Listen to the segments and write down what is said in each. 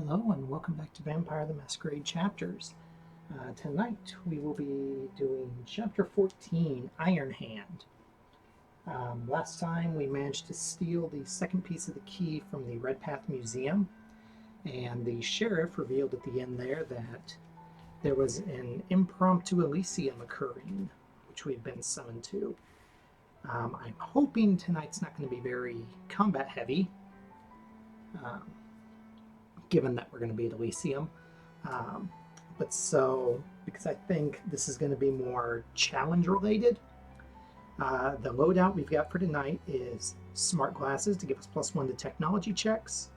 Hello and welcome back to Vampire the Masquerade Chapters. Tonight we will be doing Chapter 14, Iron Hand. Last time we managed to steal the second piece of the key from the Red Path Museum, and the sheriff revealed at the end there that there was an impromptu Elysium occurring, which we've been summoned to. I'm hoping tonight's not going to be very combat heavy. Given that we're going to be at Elysium. Because I think this is going to be more challenge related. The loadout we've got for tonight is smart glasses to give us +1 to technology checks,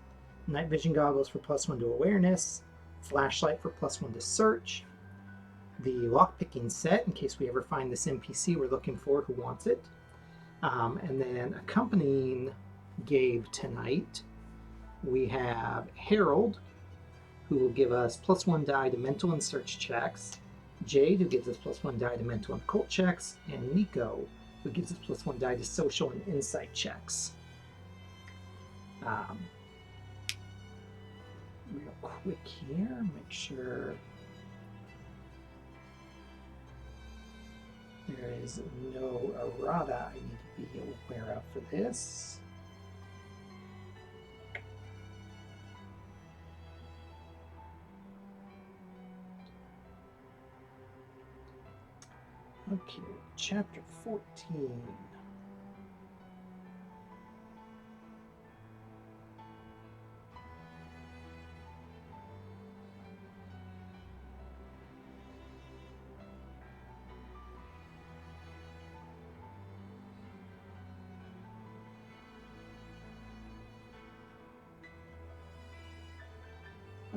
night vision goggles for +1 to awareness, flashlight for +1 to search, the lockpicking set in case we ever find this NPC we're looking for who wants it, and then accompanying Gabe tonight, we have Harold, who will give us +1 die to mental and search checks, Jade, who gives us +1 die to mental and occult checks, and Nico, who gives us +1 die to social and insight checks. Real quick here, make sure there is no errata I need to be aware of for this. Okay, chapter 14.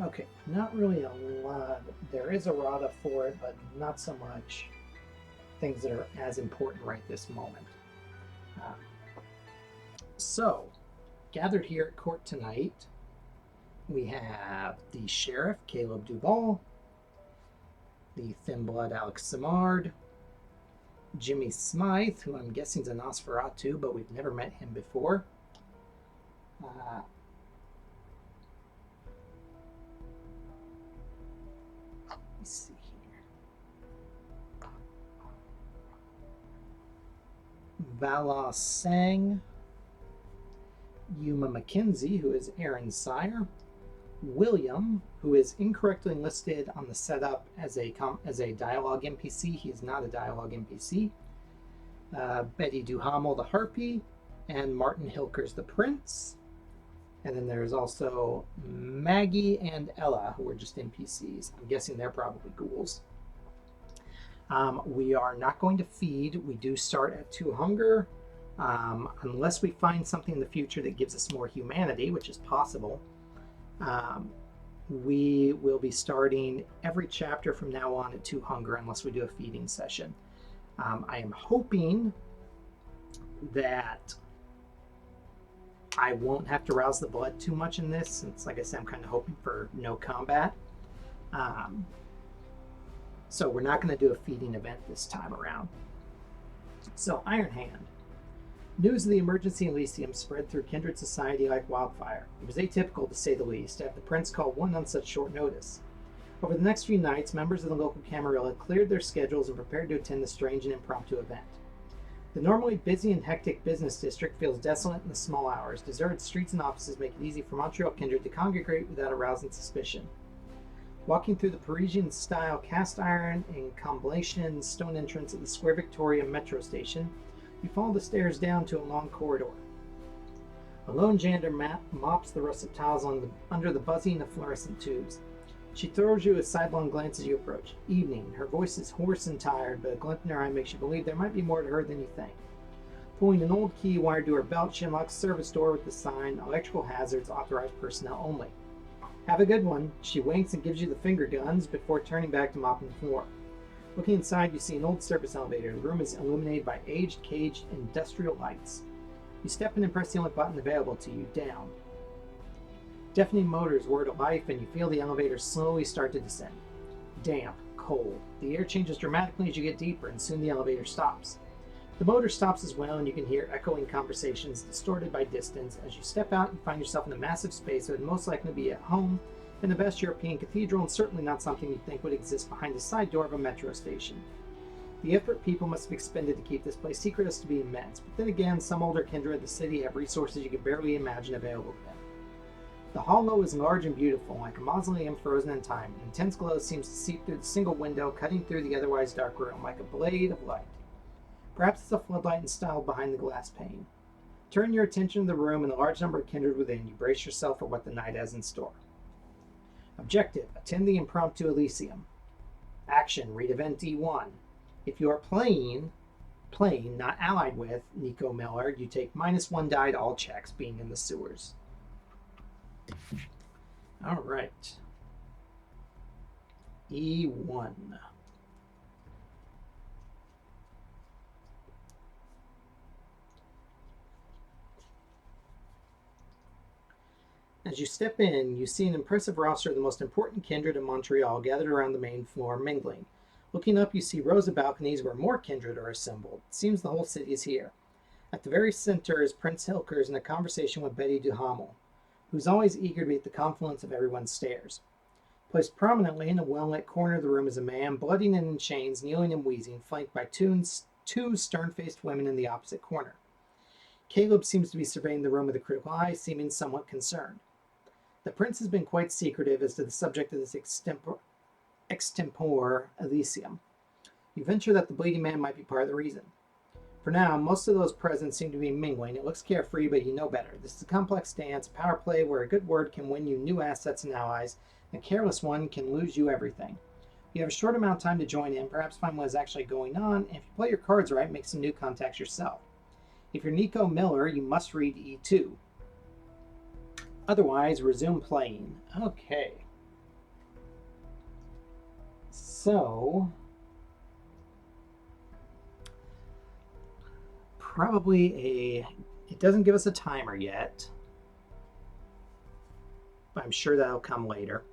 Okay, not really a lot. There is a rata for it, but not so much things that are as important right this moment. So, gathered here at court tonight, we have the sheriff, Caleb Duval, the thin blood, Alex Simard, Jimmy Smythe, who I'm guessing is a Nosferatu, but we've never met him before. Let me see. Valois Sang, YUMA MCKENZIE, who is Aaron's sire, William, who is incorrectly listed on the setup as a dialogue NPC. He is not a dialogue NPC. Betty Duhamel, the Harpy, and Martin Hilkers, the Prince. And then there's also Maggie and Ella, who are just NPCs. I'm guessing they're probably ghouls. We are not going to feed. We do start at 2 hunger, unless we find something in the future that gives us more humanity, which is possible. We will be starting every chapter from now on at 2 hunger unless we do a feeding session. I am hoping that I won't have to rouse the blood too much in this, since, like I said, I'm kind of hoping for no combat. So we're not going to do a feeding event this time around. So, Iron Hand. News of the emergency in Elysium spread through kindred society like wildfire. It was atypical, to say the least, to have the prince call one on such short notice. Over the next few nights, members of the local Camarilla cleared their schedules and prepared to attend the strange and impromptu event. The normally busy and hectic business district feels desolate in the small hours. Deserted streets and offices make it easy for Montreal kindred to congregate without arousing suspicion. Walking through the Parisian-style cast iron and combination stone entrance at the Square Victoria metro station, you follow the stairs down to a long corridor. A lone janitor mops the russet tiles under the buzzing of fluorescent tubes. She throws you a sidelong glance as you approach. Evening. Her voice is hoarse and tired, but a glint in her eye makes you believe there might be more to her than you think. Pulling an old key wired to her belt, she unlocks the service door with the sign, "Electrical hazards, authorized personnel only." "Have a good one." She winks and gives you the finger guns before turning back to mopping the floor. Looking inside, you see an old service elevator. The room is illuminated by aged, caged industrial lights. You step in and press the only button available to you, down. Deafening motors whir to life, and you feel the elevator slowly start to descend. Damp, cold. The air changes dramatically as you get deeper, and soon the elevator stops. The motor stops as well, and you can hear echoing conversations distorted by distance. As you step out, you find yourself in a massive space that would most likely be at home in the best European cathedral, and certainly not something you'd think would exist behind the side door of a metro station. The effort people must have expended to keep this place secret has to be immense, but then again, some older kindred of the city have resources you can barely imagine available to them. The hollow is large and beautiful, like a mausoleum frozen in time. An intense glow seems to seep through the single window, cutting through the otherwise dark room like a blade of light. Perhaps it's a floodlight installed behind the glass pane. Turn your attention to the room and the large number of kindred within. You brace yourself for what the night has in store. Objective: attend the impromptu Elysium. Action: read event D1. If you are playing, not allied with, Nico Miller, you take -1 die to all checks being in the sewers. All right. E1. As you step in, you see an impressive roster of the most important kindred in Montreal gathered around the main floor mingling. Looking up, you see rows of balconies where more kindred are assembled. It seems the whole city is here. At the very center is Prince Hilkers in a conversation with Betty Duhamel, who's always eager to be at the confluence of everyone's stares. Placed prominently in a well-lit corner of the room is a man, bloodied and in chains, kneeling and wheezing, flanked by two stern-faced women in the opposite corner. Caleb seems to be surveying the room with a critical eye, seeming somewhat concerned. The prince has been quite secretive as to the subject of this extempore Elysium. You venture that the bleeding man might be part of the reason. For now, most of those present seem to be mingling. It looks carefree, but you know better. This is a complex dance, power play, where a good word can win you new assets and allies, and a careless one can lose you everything. You have a short amount of time to join in, perhaps find what is actually going on, and if you play your cards right, make some new contacts yourself. If you're Nico Miller, you must read E2. Otherwise, resume playing. Okay. So, it doesn't give us a timer yet, but I'm sure that'll come later.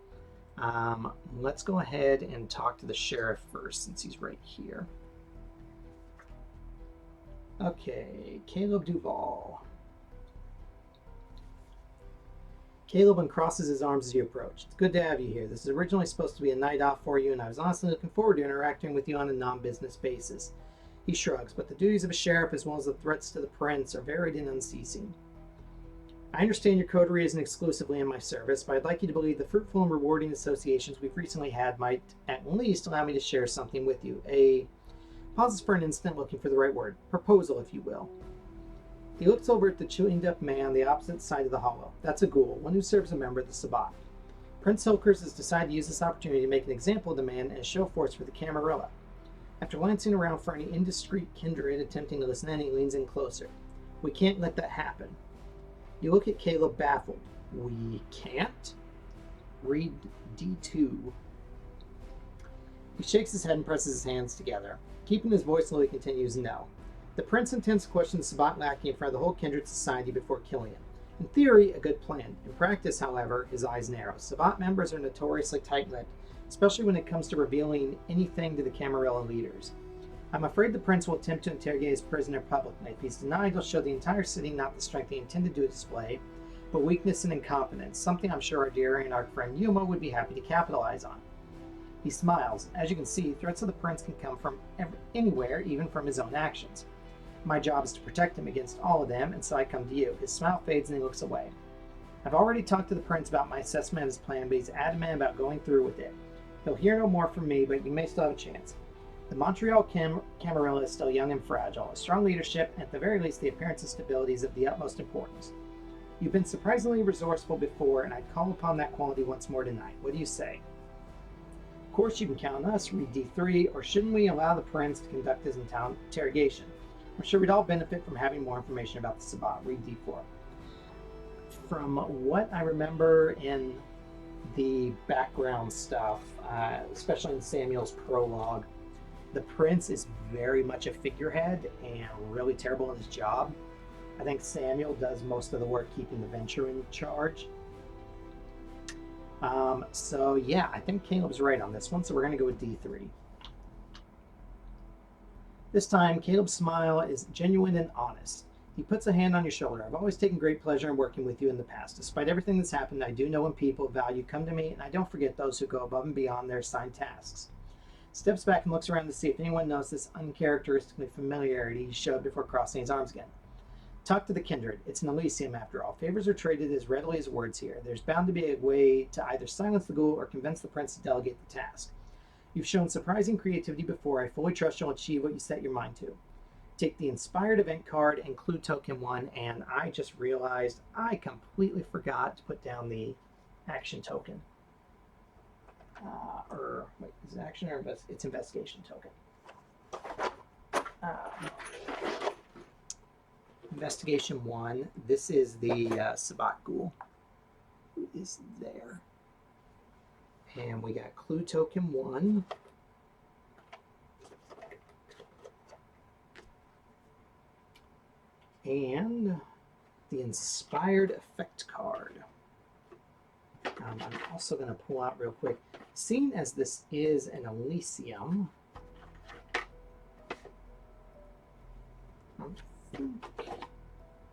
Let's go ahead and talk to the sheriff first, since he's right here. Okay, Caleb Duval. Caleb uncrosses his arms as you approach. It's good to have you here. This is originally supposed to be a night off for you, and I was honestly looking forward to interacting with you on a non-business basis. He shrugs, but the duties of a sheriff as well as the threats to the prince are varied and unceasing. I understand your coterie isn't exclusively in my service, but I'd like you to believe the fruitful and rewarding associations we've recently had might at least allow me to share something with you. Pauses for an instant, looking for the right word. Proposal, if you will. He looks over at the chewing-up man on the opposite side of the hollow. That's a ghoul, one who serves a member of the Sabbat. Prince Hilkers has decided to use this opportunity to make an example of the man and show force for the Camarilla. After glancing around for any indiscreet kindred attempting to listen in, he leans in closer. We can't let that happen. You look at Caleb baffled. We can't? Read D2. He shakes his head and presses his hands together. Keeping his voice low, he continues, no. The prince intends to question the Sabbat lackey in front of the whole kindred society before killing him. In theory, a good plan. In practice, however, his eyes narrow. Sabbat members are notoriously tight-lipped, especially when it comes to revealing anything to the Camarilla leaders. I'm afraid the prince will attempt to interrogate his prisoner publicly. If he's denied, he'll show the entire city not the strength he intended to display, but weakness and incompetence, something I'm sure our dear and our friend Yuma would be happy to capitalize on. He smiles. As you can see, threats of the prince can come from anywhere, even from his own actions. My job is to protect him against all of them, and so I come to you. His smile fades and he looks away. I've already talked to the prince about my assessment of his plan, but he's adamant about going through with it. He'll hear no more from me, but you may still have a chance. The Montreal Camarilla is still young and fragile. A strong leadership, and at the very least the appearance of stability, is of the utmost importance. You've been surprisingly resourceful before, and I'd call upon that quality once more tonight. What do you say? Of course you can count on us, read D3, or shouldn't we allow the prince to conduct his interrogation? I'm sure we'd all benefit from having more information about the Sabbat. Read D4. From what I remember in the background stuff, especially in Samuel's prologue, the prince is very much a figurehead and really terrible in his job. I think Samuel does most of the work keeping the venture in charge. So yeah, I think Caleb's right on this one, so we're going to go with D3. This time, Caleb's smile is genuine and honest. He puts a hand on your shoulder. I've always taken great pleasure in working with you in the past. Despite everything that's happened, I do know when people of value come to me, and I don't forget those who go above and beyond their assigned tasks. Steps back and looks around to see if anyone knows this uncharacteristically familiarity he showed before crossing his arms again. Talk to the kindred. It's an Elysium, after all. Favors are traded as readily as words here. There's bound to be a way to either silence the ghoul or convince the prince to delegate the task. You've shown surprising creativity before. I fully trust you'll achieve what you set your mind to. Take the inspired event card and clue token 1, and I just realized I completely forgot to put down the action token. Wait, is it action or it's investigation token? Investigation 1. This is the Sabat Ghoul, who is there. And we got clue token 1. And the inspired effect card. I'm also going to pull out real quick. Seeing as this is an Elysium, I'm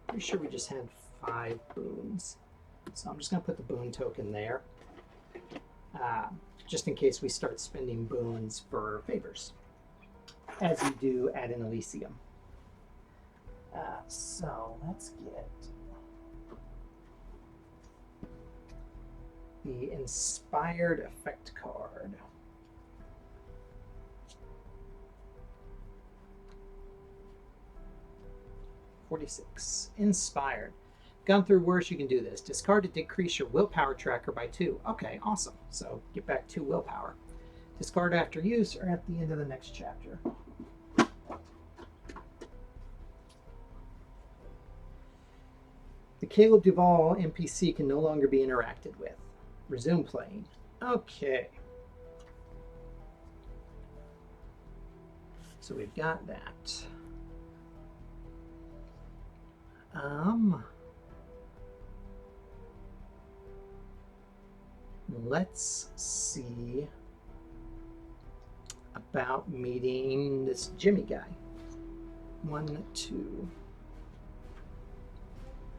pretty sure we just had 5 boons. So I'm just going to put the boon token there, just in case we start spending boons for favors, as you do at an Elysium. So let's get the inspired effect card. $46. Inspired. Gone through worse, you can do this. Discard to decrease your willpower tracker by 2. Okay, awesome. So get back 2 willpower. Discard after use or at the end of the next chapter. The Caleb Duvall NPC can no longer be interacted with. Resume playing. Okay. So we've got that. Let's see about meeting this Jimmy guy. 1, 2.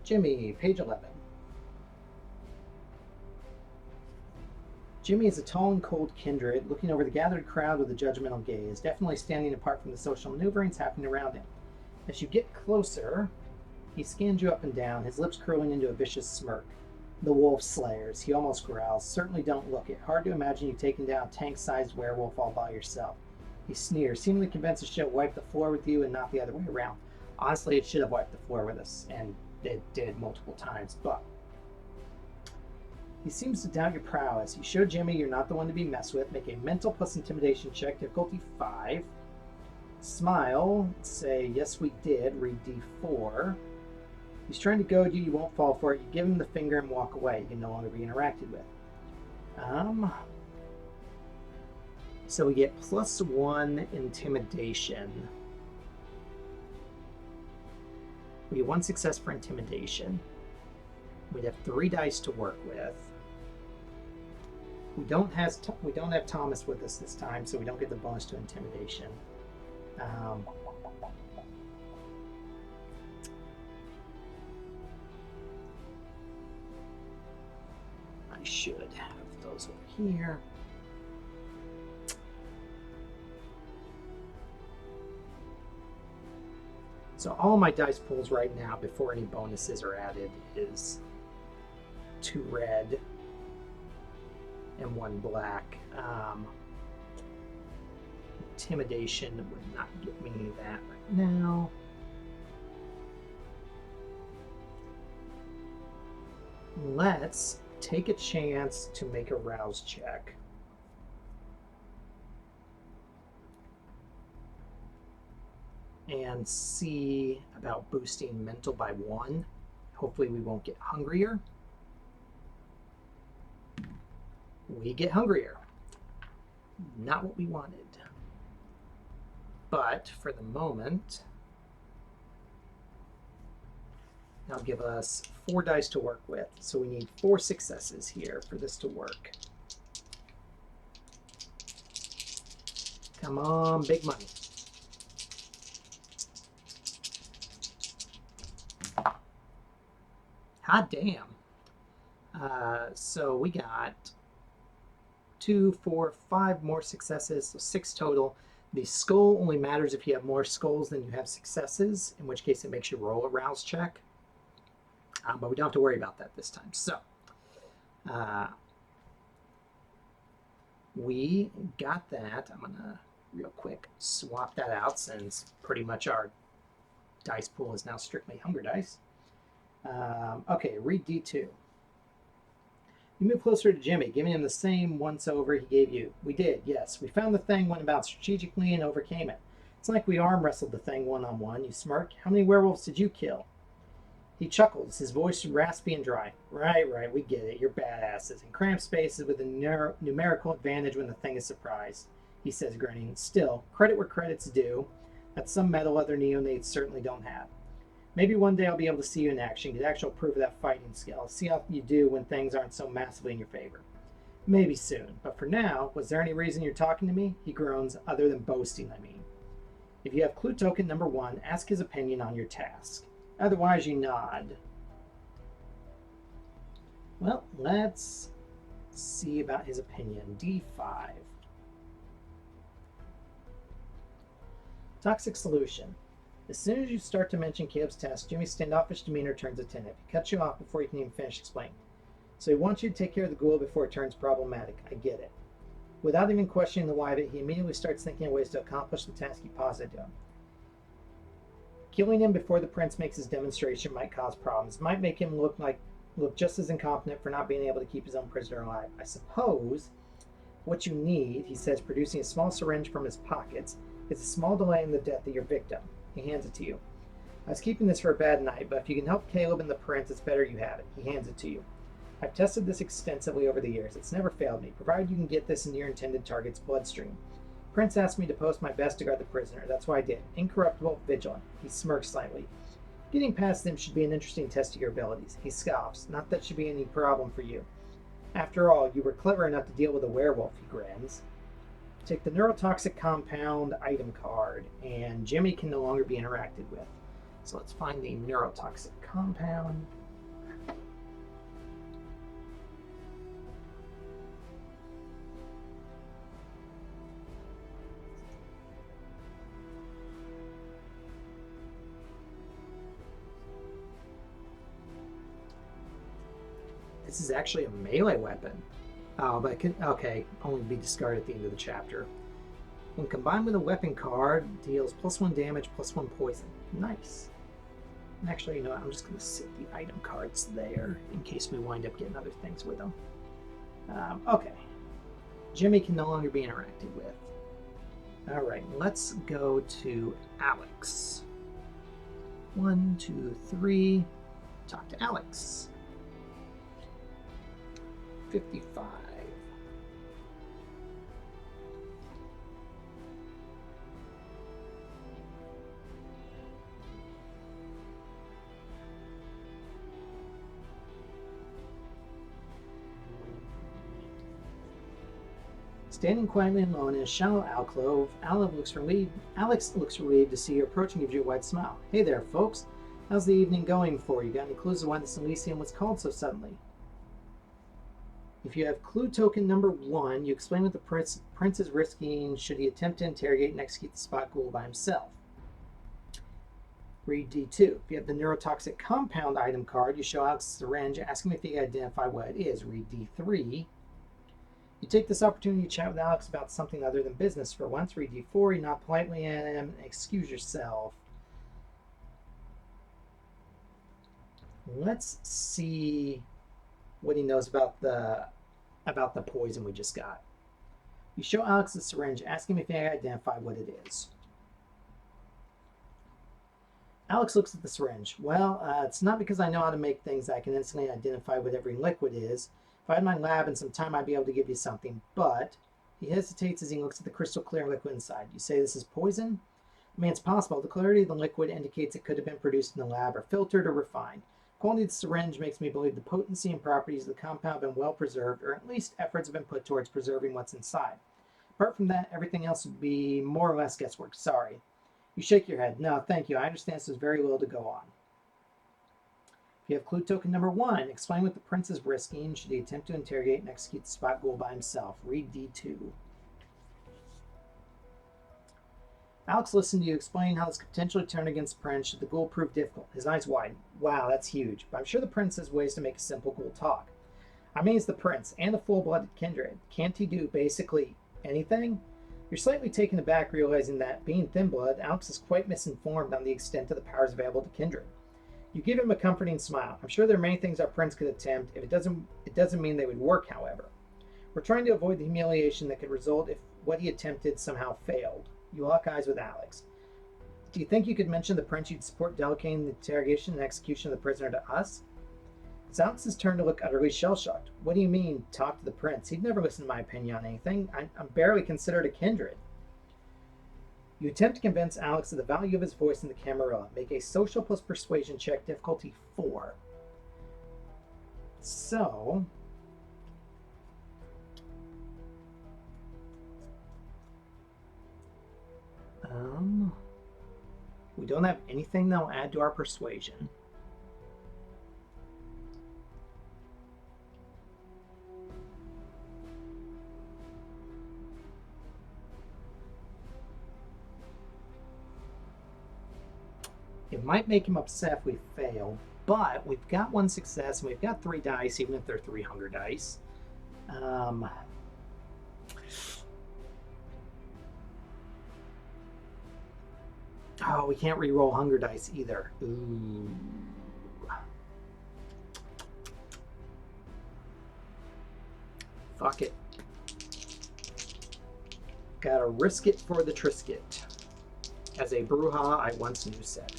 Jimmy, page 11. Jimmy is a tall and cold kindred, looking over the gathered crowd with a judgmental gaze, definitely standing apart from the social maneuverings happening around him. As you get closer, he scans you up and down, his lips curling into a vicious smirk. The wolf slayers, he almost growls. Certainly don't look it. Hard to imagine you taking down a tank-sized werewolf all by yourself. He sneers, seemingly convinced it should wipe the floor with you and not the other way around. Honestly, it should have wiped the floor with us, and it did multiple times, but he seems to doubt your prowess. You show Jimmy you're not the one to be messed with. Make a mental plus intimidation check, difficulty 5. Smile, say, yes we did, read D4. He's trying to goad you, you won't fall for it. You give him the finger and walk away. You can no longer be interacted with. So we get +1 intimidation. We get 1 success for intimidation. We'd have 3 dice to work with. We don't have Thomas with us this time, so we don't get the bonus to intimidation. I should have those over here. So all my dice pulls right now, before any bonuses are added, is 2 red and 1 black. Intimidation would not get me that right now. Let's take a chance to make a rouse check. And see about boosting mental by 1. Hopefully we won't get hungrier. We get hungrier. Not what we wanted. But for the moment, that'll give us 4 dice to work with. So we need 4 successes here for this to work. Come on, big money. Hot damn. So we got 2, 4, 5 more successes, so 6 total. The skull only matters if you have more skulls than you have successes, in which case it makes you roll a rouse check. But we don't have to worry about that this time. So we got that. I'm going to real quick swap that out since pretty much our dice pool is now strictly hunger dice. Okay, read D2. You move closer to Jimmy, giving him the same once-over he gave you. We did, yes. We found the thing, went about strategically, and overcame it. It's like we arm-wrestled the thing one-on-one. You smirk. How many werewolves did you kill? He chuckles, his voice raspy and dry. Right, we get it. You're badasses. In cramped spaces with a numerical advantage when the thing is surprised, he says, grinning. Still, credit where credit's due. That's some metal other neonates certainly don't have. Maybe one day I'll be able to see you in action, get actual proof of that fighting skill. See how you do when things aren't so massively in your favor. Maybe soon. But for now, was there any reason you're talking to me? He groans, other than boasting, I mean. If you have clue token number 1, ask his opinion on your task. Otherwise, you nod. Well, let's see about his opinion. D5. Toxic solution. As soon as you start to mention Caleb's task, Jimmy's standoffish demeanor turns attentive. He cuts you off before you can even finish explaining. So he wants you to take care of the ghoul before it turns problematic. I get it. Without even questioning the why of it, he immediately starts thinking of ways to accomplish the task you posited to him. Killing him before the prince makes his demonstration might cause problems. Might make him look just as incompetent for not being able to keep his own prisoner alive. I suppose what you need, he says, producing a small syringe from his pockets, is a small delay in the death of your victim. He hands it to you. I was keeping this for a bad night, but if you can help Caleb and the prince, it's better you have it. He hands it to you. I've tested this extensively over the years. It's never failed me, provided you can get this into your intended target's bloodstream. Prince asked me to post my best to guard the prisoner. That's what I did. Incorruptible, vigilant. He smirks slightly. Getting past him should be an interesting test of your abilities. He scoffs. Not that should be any problem for you. After all, you were clever enough to deal with a werewolf, he grins. Take the neurotoxic compound item card, and Jimmy can no longer be interacted with. So let's find the neurotoxic compound. This is actually a melee weapon. Oh, but it can, okay, only be discarded at the end of the chapter. When combined with a weapon card, deals +1 damage, +1 poison. Nice. And actually, you know what, I'm just going to sit the item cards there in case we wind up getting other things with them. Okay. Jimmy can no longer be interacted with. Alright, let's go to Alex. 1, 2, 3. Talk to Alex. 55. Standing quietly alone in a shallow alcove, Alex looks relieved to see you approach and gives you a wide smile. Hey there, folks. How's the evening going for you? Got any clues of why this Elysium was called so suddenly? If you have clue token number 1, you explain what the prince is risking should he attempt to interrogate and execute the spot ghoul by himself. Read D2. If you have the neurotoxic compound item card, you show Alex the syringe, ask him if he can identify what it is. Read D3. You take this opportunity to chat with Alex about something other than business for once. Read D4. You nod politely at him and excuse yourself. Let's see what he knows about the poison we just got. You show Alex the syringe, ask him if he can identify what it is. Alex looks at the syringe. Well, it's not because I know how to make things that I can instantly identify what every liquid is. If I had my lab and some time, I'd be able to give you something, but he hesitates as he looks at the crystal clear liquid inside. You say this is poison? I mean, it's possible. The clarity of the liquid indicates it could have been produced in the lab or filtered or refined. Quality of the syringe makes me believe the potency and properties of the compound have been well preserved, or at least efforts have been put towards preserving what's inside. Apart from that, everything else would be more or less guesswork. Sorry. You shake your head. No, thank you. I understand this is very little to go on. You have clue token number 1. Explain what the prince is risking should he attempt to interrogate and execute the spot goal by himself. Read D2. Alex listened to you explain how this could potentially turn against the prince should the goal prove difficult. His eyes widen. Wow, that's huge. But I'm sure the prince has ways to make a simple goal talk. I mean, he's the prince and a full-blooded kindred. Can't he do basically anything? You're slightly taken aback realizing that, being thin-blood, Alex is quite misinformed on the extent of the powers available to kindred. You give him a comforting smile. I'm sure there are many things our prince could attempt. If it doesn't mean they would work, however. We're trying to avoid the humiliation that could result if what he attempted somehow failed. You lock eyes with Alex. Do you think you could mention the prince you'd support delegating the interrogation and execution of the prisoner to us? It's Alex's turn to look utterly shell-shocked. What do you mean, talk to the prince? He'd never listen to my opinion on anything. I'm barely considered a kindred. You attempt to convince Alex of the value of his voice in the Camarilla. Make a social plus persuasion check, difficulty 4. So... we don't have anything that'll add to our persuasion. It might make him upset if we fail, but we've got 1 success and we've got 3 dice, even if they're 3 hunger dice. Oh, we can't re-roll hunger dice either. Ooh. Fuck it. Gotta risk it for the Trisket. As a Bruja I once knew said.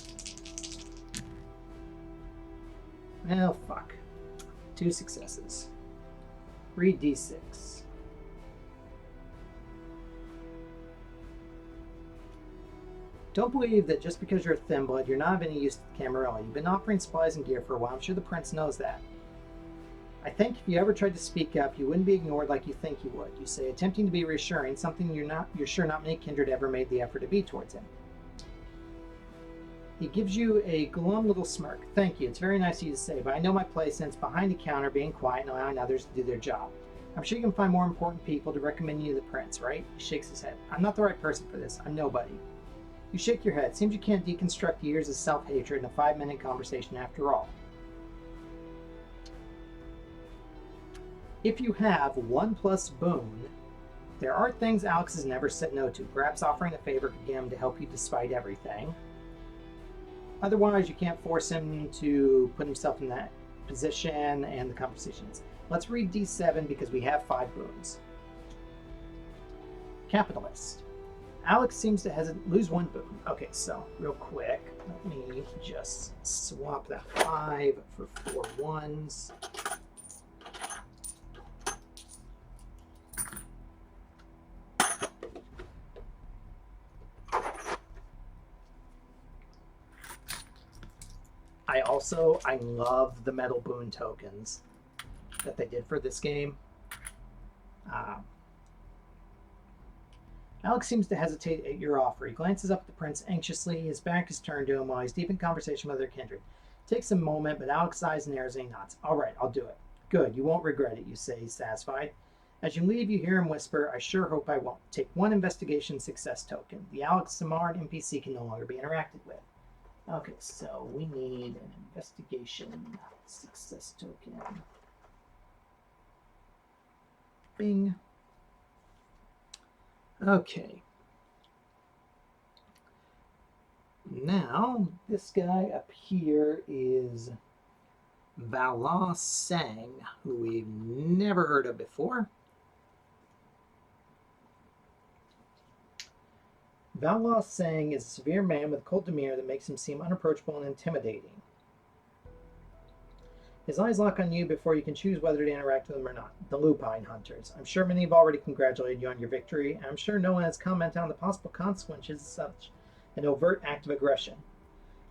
Well, fuck. 2 successes. Read D6. Don't believe that just because you're a thin blood, you're not of any use to the Camarilla. You've been offering supplies and gear for a while. I'm sure the prince knows that. I think if you ever tried to speak up, you wouldn't be ignored like you think you would. You say, attempting to be reassuring, something you're sure not many kindred ever made the effort to be towards him. He gives you a glum little smirk. Thank you. It's very nice of you to say, but I know my place and it's behind the counter, being quiet and allowing others to do their job. I'm sure you can find more important people to recommend you to the prince, right? He shakes his head. I'm not the right person for this. I'm nobody. You shake your head. Seems you can't deconstruct years of self-hatred in a 5-minute conversation after all. If you have 1+ boon, there are things Alex has never said no to. Perhaps offering a favor could get him to help you despite everything. Otherwise, you can't force him to put himself in that position and the conversations. Let's read D7 because we have 5 boons. Capitalist. Alex seems to lose 1 boon. Okay, so real quick, let me just swap that 5 for 4 1s. I love the metal boon tokens that they did for this game. Alex seems to hesitate at your offer. He glances up at the prince anxiously. His back is turned to him while he's deep in conversation with their kindred. It takes a moment, but Alex's eyes narrows and he nods. All right, I'll do it. Good, you won't regret it, you say, satisfied. As you leave, you hear him whisper, I sure hope I won't. Take 1 investigation success token. The Alex Samard NPC can no longer be interacted with. Okay, so we need an investigation success token. Bing. Okay. Now, this guy up here is Valois, who we've never heard of before. Valois is a severe man with a cold demeanor that makes him seem unapproachable and intimidating. His eyes lock on you before you can choose whether to interact with him or not. The Lupine Hunters. I'm sure many have already congratulated you on your victory, and I'm sure no one has commented on the possible consequences of such an overt act of aggression.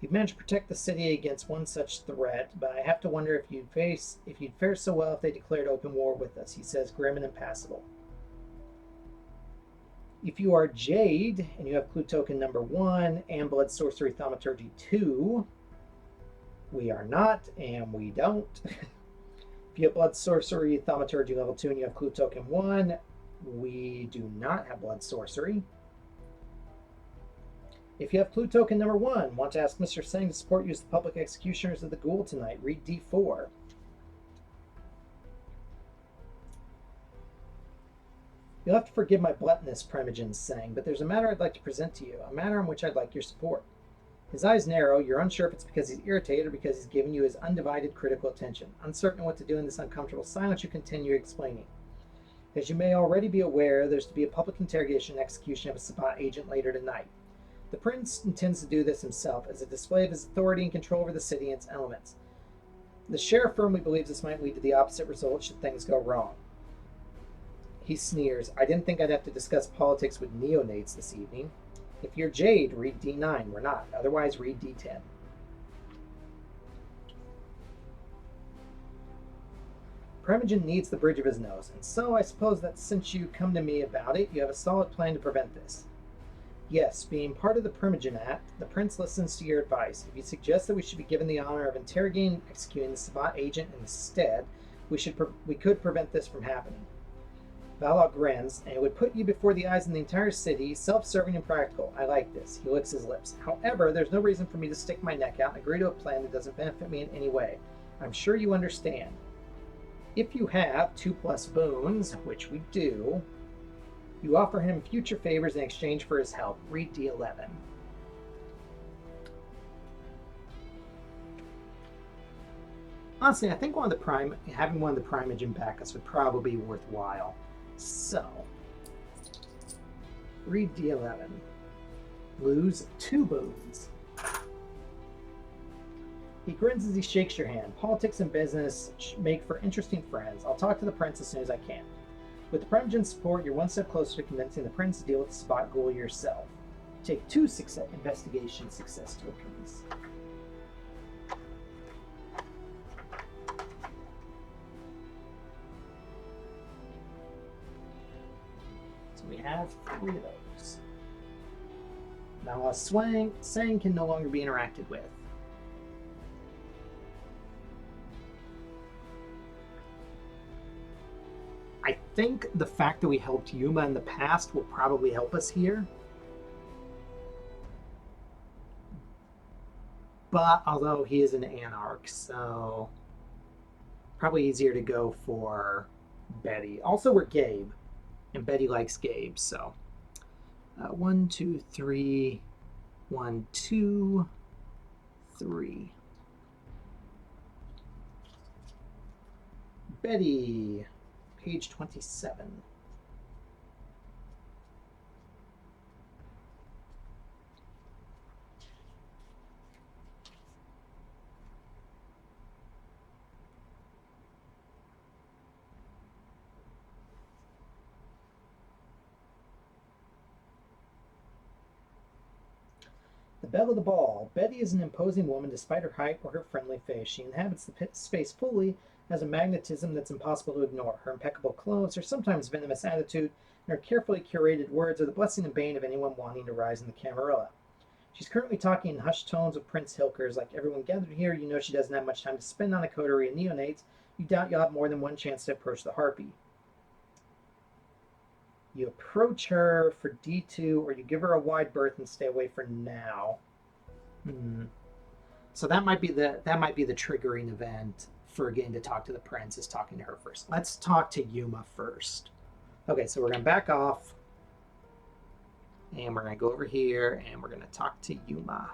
You've managed to protect the city against one such threat, but I have to wonder if you'd fare so well if they declared open war with us, he says, grim and impassible. If you are Jade, and you have clue token number 1, and Blood Sorcery Thaumaturgy 2, We are not, and we don't. If you have Blood Sorcery, Thaumaturgy level 2, and you have Clue Token 1, we do not have Blood Sorcery. If you have Clue Token number 1, want to ask Mr. Singh to support you as the Public Executioners of the Ghoul tonight, read D4. You'll have to forgive my bluntness, Primogen sang, but there's a matter I'd like to present to you, a matter on which I'd like your support. His eyes narrow. You're unsure if it's because he's irritated or because he's giving you his undivided critical attention. Uncertain what to do in this uncomfortable silence, you continue explaining. As you may already be aware, there's to be a public interrogation and execution of a Sabbat agent later tonight. The prince intends to do this himself as a display of his authority and control over the city and its elements. The sheriff firmly believes this might lead to the opposite result should things go wrong. He sneers. I didn't think I'd have to discuss politics with neonates this evening. If you're Jade, read D9. We're not. Otherwise, read D10. Primogen needs the bridge of his nose, and so I suppose that since you come to me about it, you have a solid plan to prevent this. Yes, being part of the Primogen Act, the prince listens to your advice. If you suggest that we should be given the honor of interrogating and executing the Sabbat agent instead, we could prevent this from happening. Valois grins, and it would put you before the eyes of the entire city, self-serving and practical. I like this. He licks his lips. However, there's no reason for me to stick my neck out and agree to a plan that doesn't benefit me in any way. I'm sure you understand. If you have 2+ boons, which we do, you offer him future favors in exchange for his help. Read D11. Honestly, I think having one of the Primogen backups would probably be worthwhile. So, read D11. Lose 2 boons. He grins as he shakes your hand. Politics and business make for interesting friends. I'll talk to the prince as soon as I can. With the Primogen's support, you're one step closer to convincing the prince to deal with the Sabbat Ghoul yourself. Take 2 investigation success tokens. We have 3 of those. Now Sang can no longer be interacted with. I think the fact that we helped Yuma in the past will probably help us here. But although he is an anarch, so probably easier to go for Betty. Also, we're Gabe. And Betty likes Gabe, so 1, 2, 3, 1, 2, 3. Betty, page 27. The belle of the ball. Betty is an imposing woman despite her height or her friendly face. She inhabits the space fully, has a magnetism that's impossible to ignore. Her impeccable clothes, her sometimes venomous attitude, and her carefully curated words are the blessing and bane of anyone wanting to rise in the Camarilla. She's currently talking in hushed tones with Prince Hilkers. Like everyone gathered here, you know she doesn't have much time to spend on a coterie of neonates. You doubt you'll have more than one chance to approach the Harpy. You approach her for D2, or you give her a wide berth and stay away for now. So that might be the triggering event for getting to talk to the prince, is talking to her first. Let's talk to Yuma first. Okay, so we're gonna back off, and we're gonna go over here, and we're gonna talk to Yuma.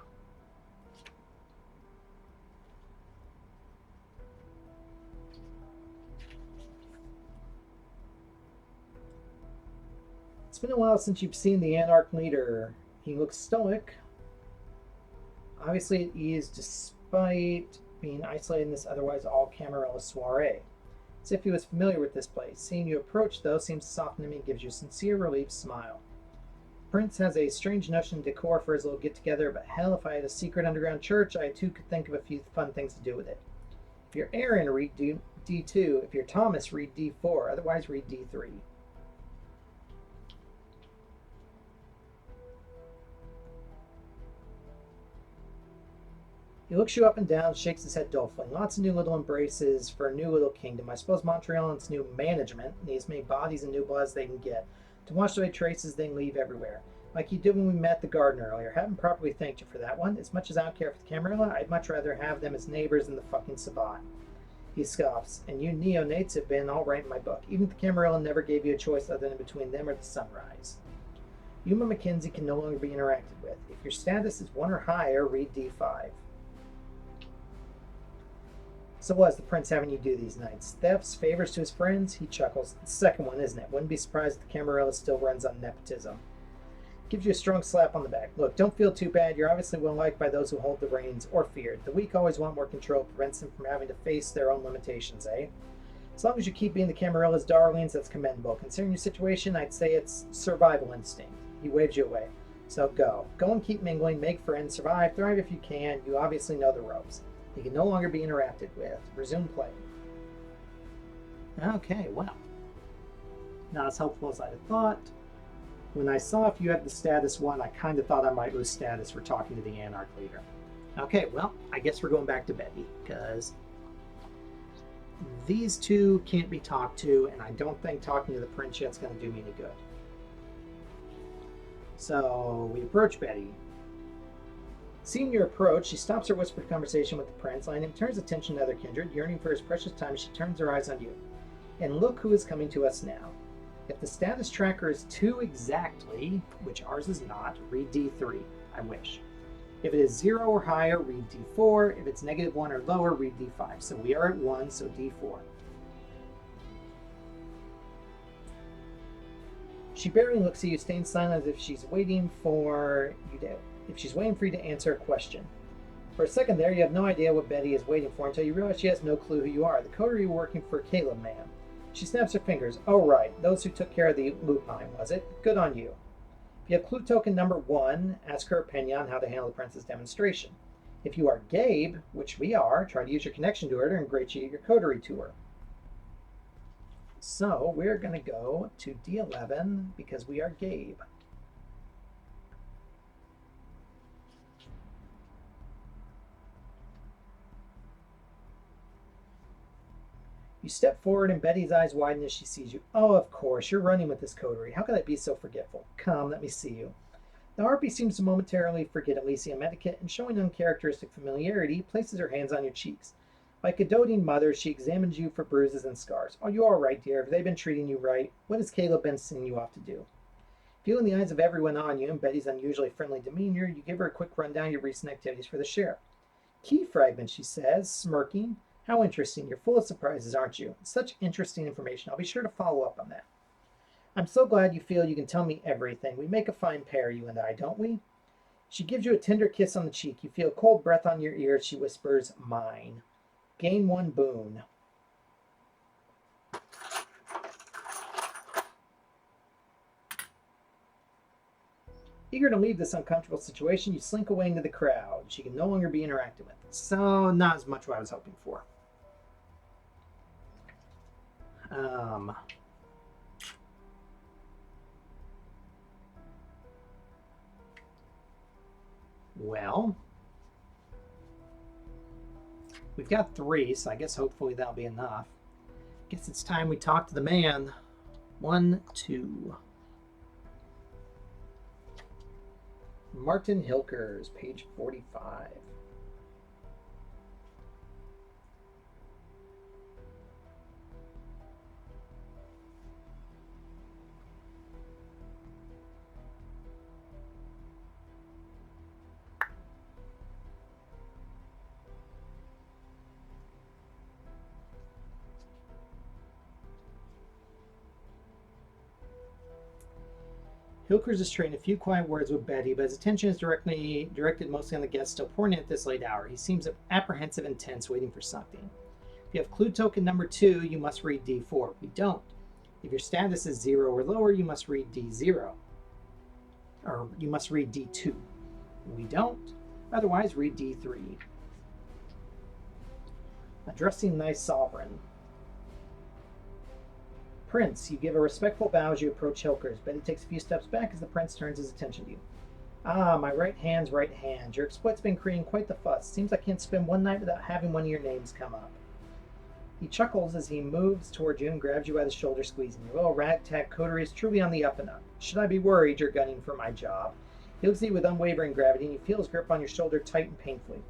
It's been a while since you've seen the Anarch leader. He looks stoic, obviously at ease despite being isolated in this otherwise all Camarilla soiree. As if he was familiar with this place. Seeing you approach, though, seems to soften him and gives you a sincere, relieved smile. Prince has a strange notion of decor for his little get-together, but hell, if I had a secret underground church, I too could think of a few fun things to do with it. If you're Aaron, read D2. If you're Thomas, read D4. Otherwise, read D3. He looks you up and down, shakes his head dolefully. Lots of new little embraces for a new little kingdom. I suppose Montreal and its new management need as many bodies and new bloods they can get to wash away traces they leave everywhere. Like you did when we met the garden earlier. Haven't properly thanked you for that one. As much as I don't care for the Camarilla, I'd much rather have them as neighbors than the fucking Sabat. He scoffs. And you neonates have been all right in my book. Even if the Camarilla never gave you a choice other than between them or the sunrise. YUMA MCKENZIE can no longer be interacted with. If your status is 1 or higher, read D5. So what's the prince having you do these nights? Thefts, favors to his friends? He chuckles. It's the second one, isn't it? Wouldn't be surprised if the Camarilla still runs on nepotism. Gives you a strong slap on the back. Look, don't feel too bad. You're obviously well liked by those who hold the reins, or feared. The weak always want more control, prevents them from having to face their own limitations, eh? As long as you keep being the Camarilla's darlings, that's commendable. Considering your situation, I'd say it's survival instinct. He waves you away. So go. Go and keep mingling, make friends, survive, thrive if you can. You obviously know the ropes. You can no longer be interacted with. Resume play. Okay, well. Not as helpful as I had thought. When I saw if you had the status 1, I kind of thought I might lose status for talking to the Anarch leader. Okay, well, I guess we're going back to Betty, because these two can't be talked to, and I don't think talking to the prince yet's going to do me any good. So we approach Betty. Seeing your approach, she stops her whispered conversation with the prince, and turns attention to other kindred. Yearning for his precious time, she turns her eyes on you. And look who is coming to us now. If the status tracker is 2 exactly, which ours is not, read D3. I wish. If it is 0 or higher, read D4. If it's -1 or lower, read D5. So we are at 1, so D4. She barely looks at you, staying silent as if she's waiting for you to answer a question. For a second there, you have no idea what Betty is waiting for until you realize she has no clue who you are. The coterie working for Caleb, ma'am. She snaps her fingers. Oh, right. Those who took care of the lupine, was it? Good on you. If you have clue token number 1, ask her opinion on how to handle the prince's demonstration. If you are Gabe, which we are, try to use your connection to her to ingratiate your coterie to her. So we're going to go to D11 because we are Gabe. You step forward and Betty's eyes widen as she sees you. Oh, of course, you're running with this coterie. How could I be so forgetful? Come, let me see you. The harpy seems to momentarily forget Elysium etiquette and, showing uncharacteristic familiarity, places her hands on your cheeks. Like a doting mother, she examines you for bruises and scars. Are you all right, dear? Have they been treating you right? What has Caleb been sending you off to do? Feeling the eyes of everyone on you and Betty's unusually friendly demeanor, you give her a quick rundown of your recent activities for the sheriff. Key fragment, she says, smirking. How interesting. You're full of surprises, aren't you? Such interesting information. I'll be sure to follow up on that. I'm so glad you feel you can tell me everything. We make a fine pair, you and I, don't we? She gives you a tender kiss on the cheek. You feel a cold breath on your ear. She whispers, mine. Gain 1 boon. Eager to leave this uncomfortable situation, you slink away into the crowd. She can no longer be interacted with. So, not as much what I was hoping for. Well, we've got 3, so I guess hopefully that'll be enough. Guess it's time we talk to the man. 1, 2. Martin Hilkers, page 45. Hilkers is trading a few quiet words with Betty, but his attention is directed mostly on the guest still pouring in at this late hour. He seems apprehensive and tense, waiting for something. If you have clue token number 2, you must read D4. We don't. If your status is 0 or lower, you must read D0. Or you must read D2. We don't. Otherwise, read D3. Addressing thy sovereign. Prince, you give a respectful bow as you approach Hilkers. Betty takes a few steps back as the prince turns his attention to you. Ah, my right hand's right hand. Your exploit's been creating quite the fuss. Seems I can't spend one night without having one of your names come up. He chuckles as he moves toward you and grabs you by the shoulder, squeezing you. Your little ragtag coterie is truly on the up and up. Should I be worried you're gunning for my job? He looks at you with unwavering gravity, and you feel his grip on your shoulder tighten painfully.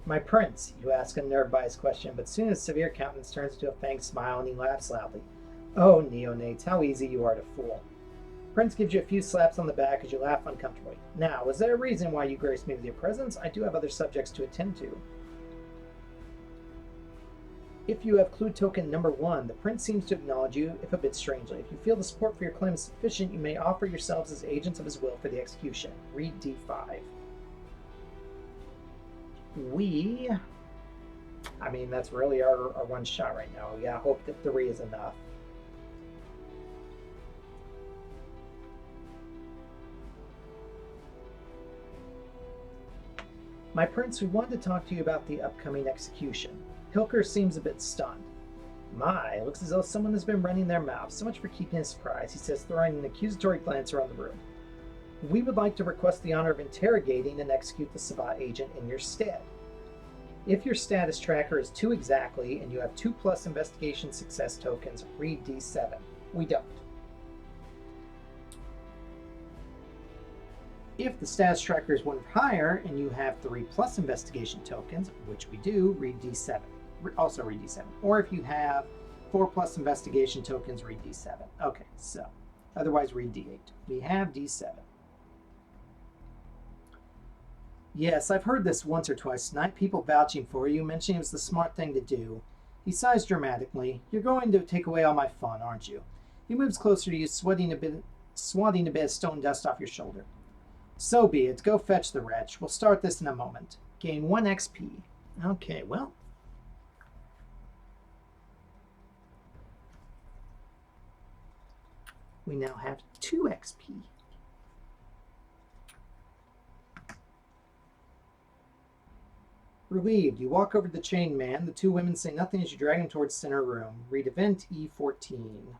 My prince, you ask, unnerved by his question, but soon his severe countenance turns into a fanged smile, and he laughs loudly. Oh, neonates, how easy you are to fool. Prince gives you a few slaps on the back as you laugh uncomfortably. Now, is there a reason why you grace me with your presence? I do have other subjects to attend to. If you have clue token number 1, the prince seems to acknowledge you, if a bit strangely. If you feel the support for your claim is sufficient, you may offer yourselves as agents of his will for the execution. Read D5. That's really our one shot right now. Yeah, I hope that 3 is enough. My prince, we wanted to talk to you about the upcoming execution. Hilker seems a bit stunned. My, it looks as though someone has been running their mouth. So much for keeping us surprised, he says, throwing an accusatory glance around the room. We would like to request the honor of interrogating and execute the Sabbat agent in your stead. If your status tracker is 2 exactly, and you have 2+ investigation success tokens, read D7. We don't. If the status tracker is 1 or higher, and you have 3+ investigation tokens, which we do, read D7. Also read D7. Or if you have 4+ investigation tokens, read D7. Okay, so otherwise read D8. We have D7. Yes, I've heard this once or twice tonight, people vouching for you, mentioning it was the smart thing to do. He sighs dramatically. You're going to take away all my fun, aren't you? He moves closer to you, swatting a bit of stone dust off your shoulder. So be it. Go fetch the wretch. We'll start this in a moment. Gain 1 XP. Okay, well. We now have 2 XP. Relieved, you walk over to the chained man. The 2 women say nothing as you drag him towards center room. Read event E14.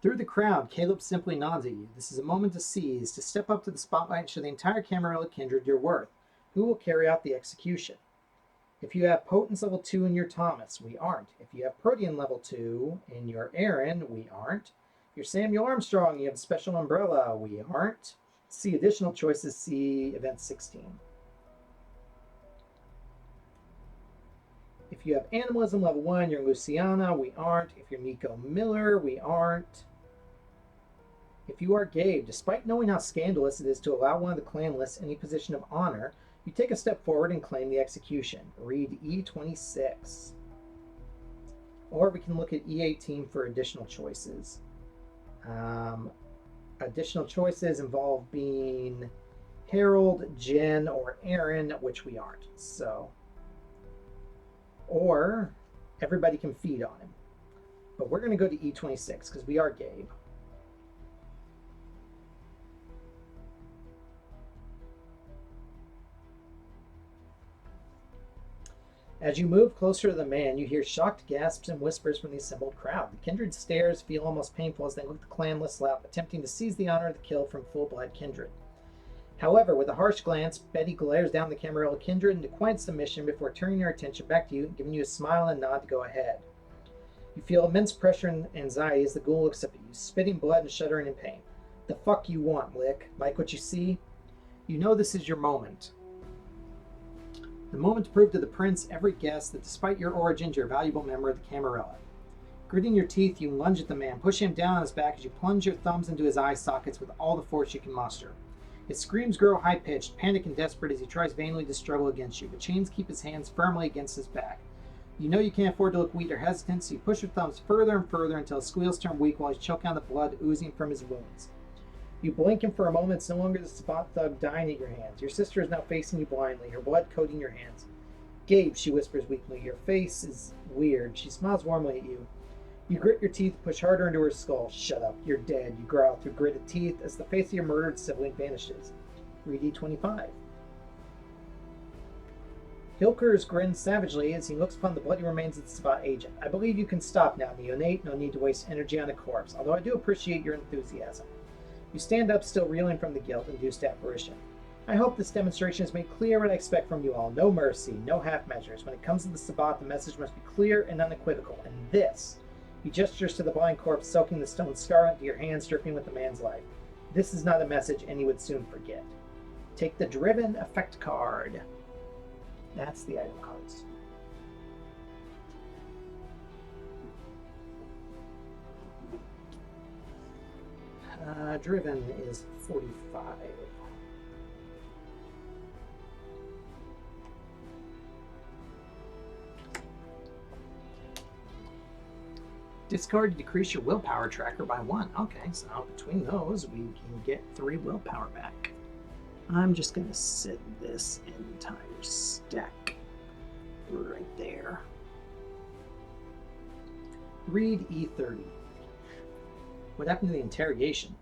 Through the crowd, Caleb simply nods at you. This is a moment to seize, to step up to the spotlight and show the entire Camarilla kindred your worth. Who will carry out the execution? If you have Potence level 2 in your Thomas, we aren't. If you have Protean level 2 in your Aaron, we aren't. If you're Samuel Armstrong, you have Special Umbrella, we aren't. See additional choices, see event 16. If you have Animalism level 1, you're Luciana, we aren't. If you're Nico Miller, we aren't. If you are Gabe, despite knowing how scandalous it is to allow one of the clan lists any position of honor, you take a step forward and claim the execution. Read E26. Or we can look at E18 for additional choices. Additional choices involve being Harold, Jen, or Aaron, which we aren't. So, or everybody can feed on him. But we're going to go to E26 because we are Gabe. As you move closer to the man, you hear shocked gasps and whispers from the assembled crowd. The kindred stares feel almost painful as they look the clanless up, attempting to seize the honor of the kill from full-blood kindred. However, with a harsh glance, Betty glares down the Camarilla kindred into quiet submission before turning her attention back to you, giving you a smile and nod to go ahead. You feel immense pressure and anxiety as the ghoul looks up at you, spitting blood and shuddering in pain. The fuck you want, Lick? Like what you see? You know this is your moment. The moment to prove to the prince, every guest, that despite your origins, you're a valuable member of the Camarilla. Gritting your teeth, you lunge at the man, pushing him down on his back as you plunge your thumbs into his eye sockets with all the force you can muster. His screams grow high-pitched, panic and desperate as he tries vainly to struggle against you, but chains keep his hands firmly against his back. You know you can't afford to look weak or hesitant, so you push your thumbs further and further until his squeals turn weak while he's choking on the blood oozing from his wounds. You blink, and for a moment it's no longer the spot thug dying at your hands. Your sister is now facing you blindly, her blood coating your hands. Gabe, she whispers weakly, your face is weird. She smiles warmly at you. You grit your teeth, push harder into her skull. Shut up, you're dead, you growl through gritted teeth as the face of your murdered sibling vanishes. Read E25. Hilkers grins savagely as he looks upon the bloody remains of the Sabbat agent. I believe you can stop now, neonate. No need to waste energy on a corpse, although I do appreciate your enthusiasm. You stand up, still reeling from the guilt-induced apparition. I hope this demonstration has made clear what I expect from you all. No mercy, no half measures. When it comes to the Sabbat, the message must be clear and unequivocal. And this, he gestures to the blind corpse, soaking the stone scarlet into your hands, dripping with the man's life. This is not a message any would soon forget. Take the Driven Effect card. That's the item cards. Driven is 45. Discard to decrease your willpower tracker by 1. Okay, so between those, we can get 3 willpower back. I'm just going to set this entire stack right there. Read E30. What happened to the interrogation?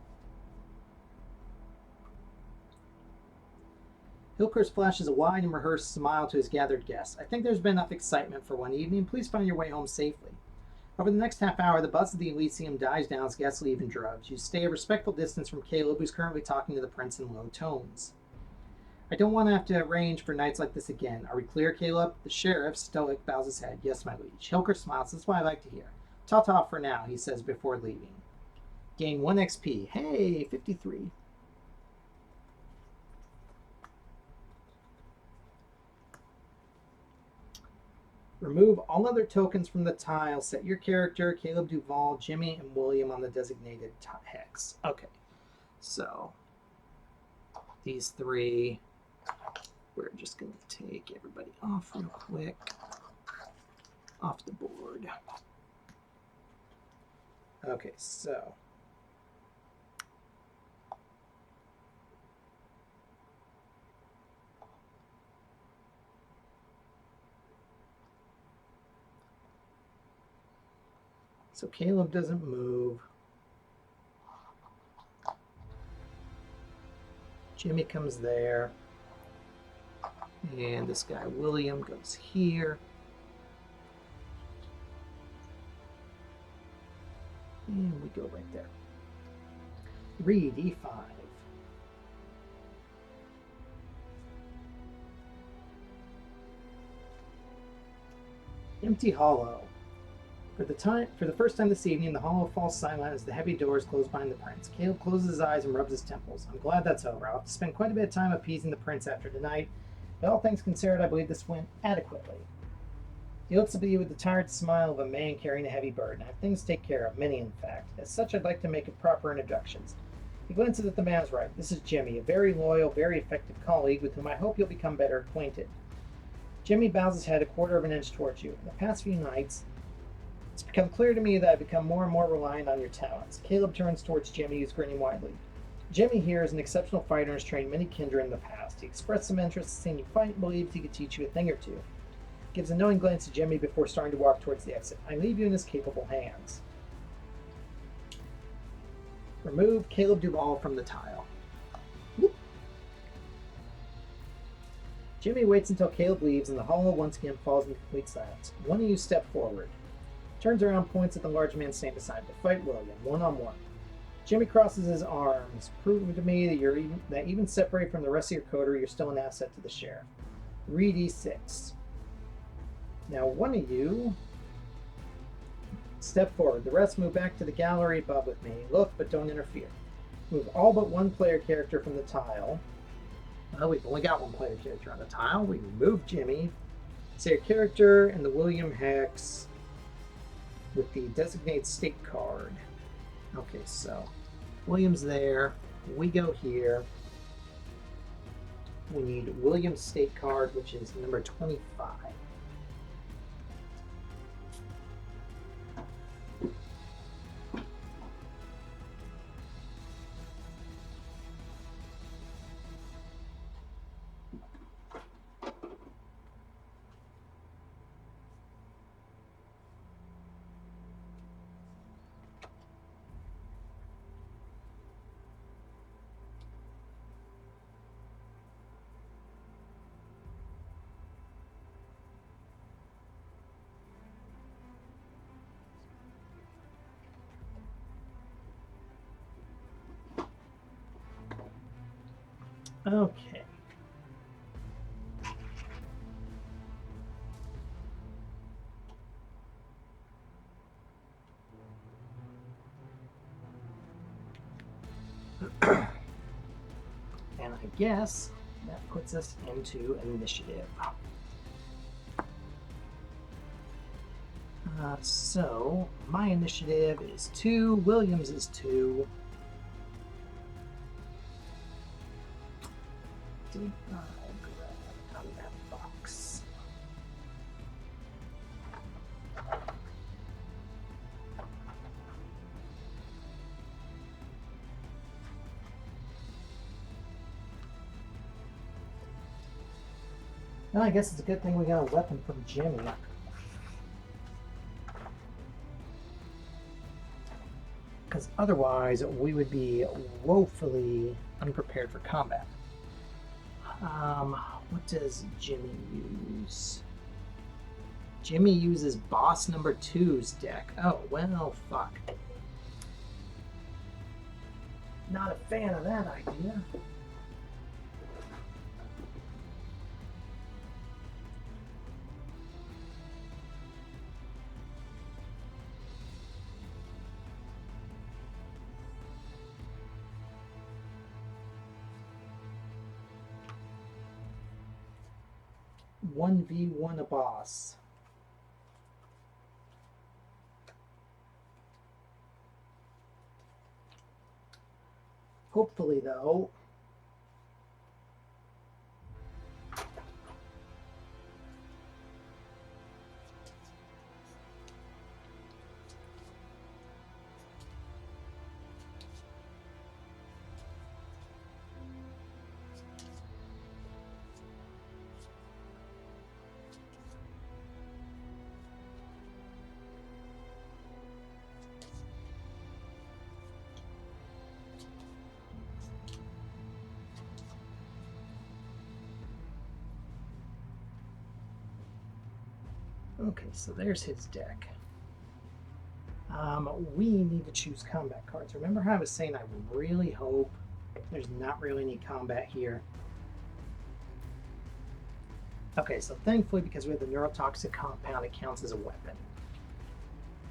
Hilkers flashes a wide and rehearsed smile to his gathered guests. I think there's been enough excitement for one evening. Please find your way home safely. Over the next half hour, the buzz of the Elysium dies down as guests leave in droves. You stay a respectful distance from Caleb, who's currently talking to the prince in low tones. I don't want to have to arrange for nights like this again. Are we clear, Caleb? The sheriff, stoic, bows his head. Yes, my liege. Hilker smiles. That's what I like to hear. Ta-ta for now, he says before leaving. Gain 1 XP. Hey, 53. Remove all other tokens from the tile. Set your character, Caleb Duvall, Jimmy, and William on the designated hex. Okay, so these 3, we're just going to take everybody off real quick. Off the board. Okay, so Caleb doesn't move. Jimmy comes there. And this guy, William, goes here. And we go right there. Read E5. Empty hollow. For the first time this evening, the hollow falls silent as the heavy doors close behind the prince. Caleb closes his eyes and rubs his temples. I'm glad that's over. I'll have to spend quite a bit of time appeasing the prince after tonight. But all things considered, I believe this went adequately. He looks up at you with the tired smile of a man carrying a heavy burden. I have things to take care of, many in fact. As such, I'd like to make proper introductions. He glances at the man right. This is Jimmy, a very loyal, very effective colleague with whom I hope you'll become better acquainted. Jimmy bows his head a quarter of an inch towards you. In the past few nights, it's become clear to me that I've become more and more reliant on your talents. Caleb turns towards Jimmy, who's grinning widely. Jimmy here is an exceptional fighter and has trained many kindred in the past. He expressed some interest in seeing you fight and believes he could teach you a thing or two. Gives a knowing glance to Jimmy before starting to walk towards the exit. I leave you in his capable hands. Remove Caleb Duvall from the tile. Whoop. Jimmy waits until Caleb leaves and the hollow once again falls into complete silence. One of you step forward. Turns around, points at the large man standing beside him. To fight William, one-on-one. Jimmy crosses his arms, proving to me that even separated from the rest of your coterie, you're still an asset to the sheriff. Read E6. Now, one of you step forward. The rest move back to the gallery above with me. Look, but don't interfere. Move all but one player character from the tile. Well, we've only got one player character on the tile. We remove Jimmy. Say your character and the William hex with the designate state card. Okay, so William's there. We go here. We need William's state card, which is number 25. Okay. And I guess that puts us into initiative. So my initiative is 2, Williams is 2. Did I grab out of that box? Well, I guess it's a good thing we got a weapon from Jimmy. Because otherwise we would be woefully unprepared for combat. What does Jimmy use? Jimmy uses boss number 2's deck. Oh, well, fuck. Not a fan of that idea. One v1 a boss. Hopefully, though, okay, so there's his deck. We need to choose combat cards. Remember how I was saying I really hope there's not really any combat here? Okay, so thankfully, because we have the neurotoxic compound, it counts as a weapon.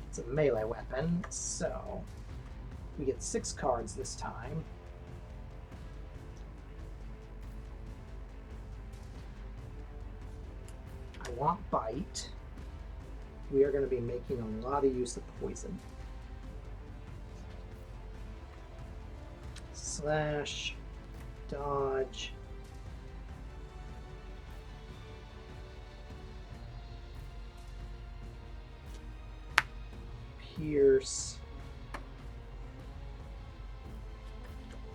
It's a melee weapon, so we get 6 cards this time. I want bite. We are going to be making a lot of use of poison. Slash, dodge, pierce,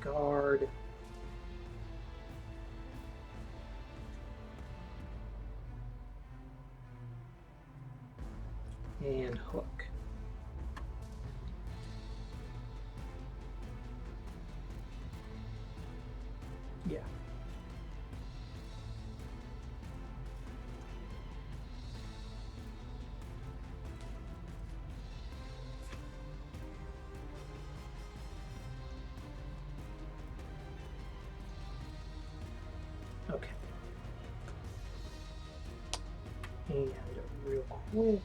guard, and hook. Yeah. Okay. And real quick,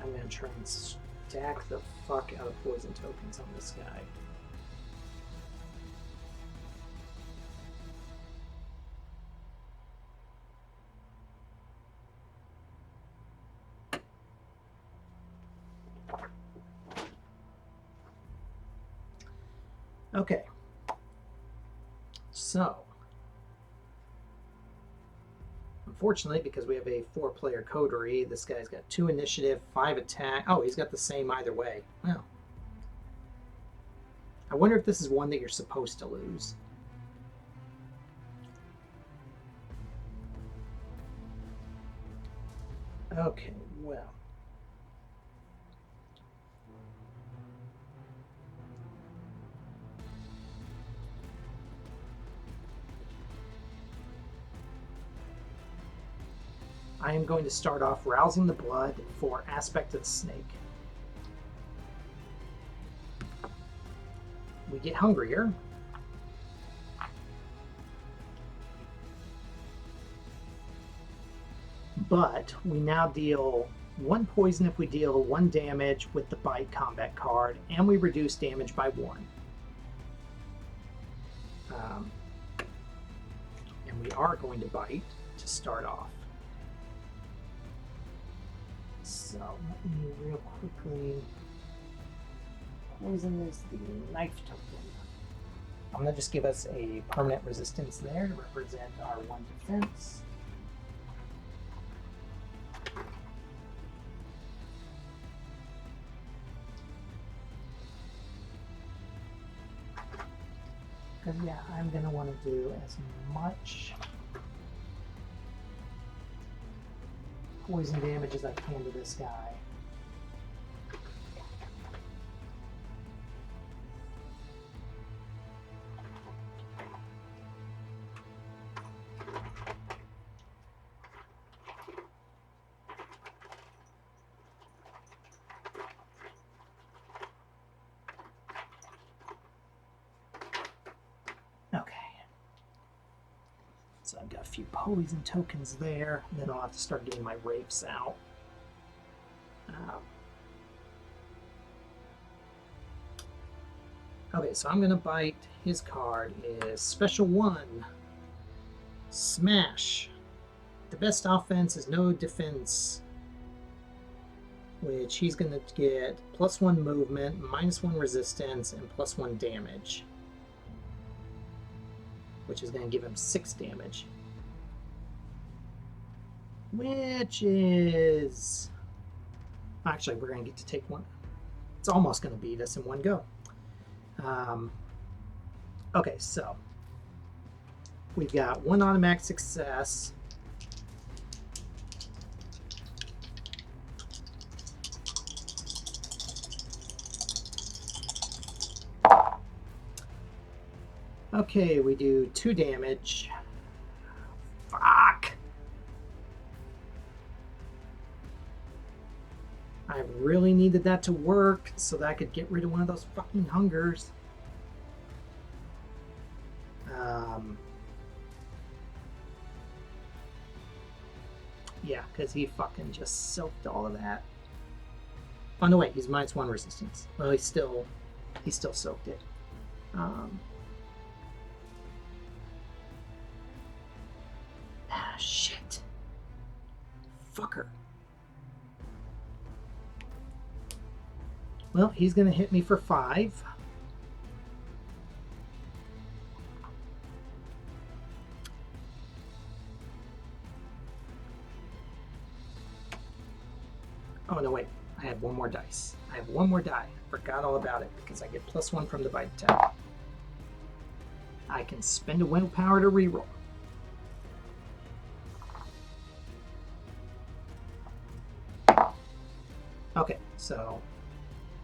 I'm going to try and stack the fuck out of poison tokens on this guy. Okay. So, unfortunately, because we have a 4-player coterie, this guy's got 2 initiative, 5 attack. Oh, he's got the same either way. Well, I wonder if this is one that you're supposed to lose. Okay, well. I am going to start off rousing the blood for Aspect of the Snake. get hungrier. But we now deal 1 poison if we deal 1 damage with the bite combat card, and we reduce damage by 1. And we are going to bite to start off. So let me real quickly. Poison is the knife token. I'm going to just give us a permanent resistance there to represent our 1 defense. Because, yeah, I'm going to want to do as much poison damage as I can to this guy. So I've got a few poison tokens there, and then I'll have to start getting my wraiths out. Okay, so I'm going to bite. His card is Special 1. Smash. The best offense is no defense, which he's going to get +1 movement, -1 resistance, and +1 damage, which is going to give him 6 damage. Which is... Actually, we're going to get to take 1. It's almost going to beat us in 1 go. Okay, so we've got 1 automatic success. Okay, we do 2 damage. Fuck! I really needed that to work so that I could get rid of one of those fucking hungers. Yeah, because he fucking just soaked all of that. Oh no, wait, he's -1 resistance. Well, he still soaked it. Shit. Fucker. Well, he's going to hit me for 5. Oh, no, wait. I have 1 more dice. I have 1 more die. Forgot all about it because I get +1 from the bite attack. I can spend a willpower to reroll. Okay, so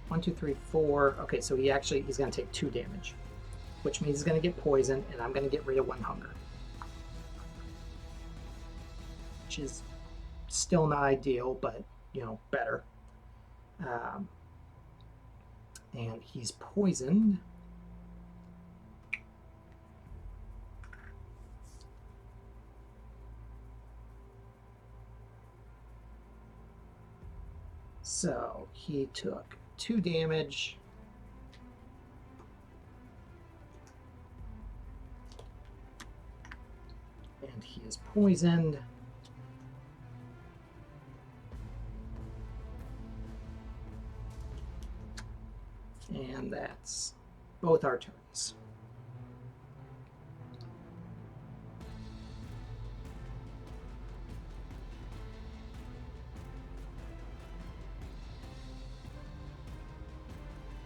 1, 2, 3, 4. Okay, so he's going to take 2 damage, which means he's going to get poisoned, and I'm going to get rid of 1 hunger, which is still not ideal, but you know, better. And he's poisoned. So he took 2 damage. And he is poisoned. And that's both our turns.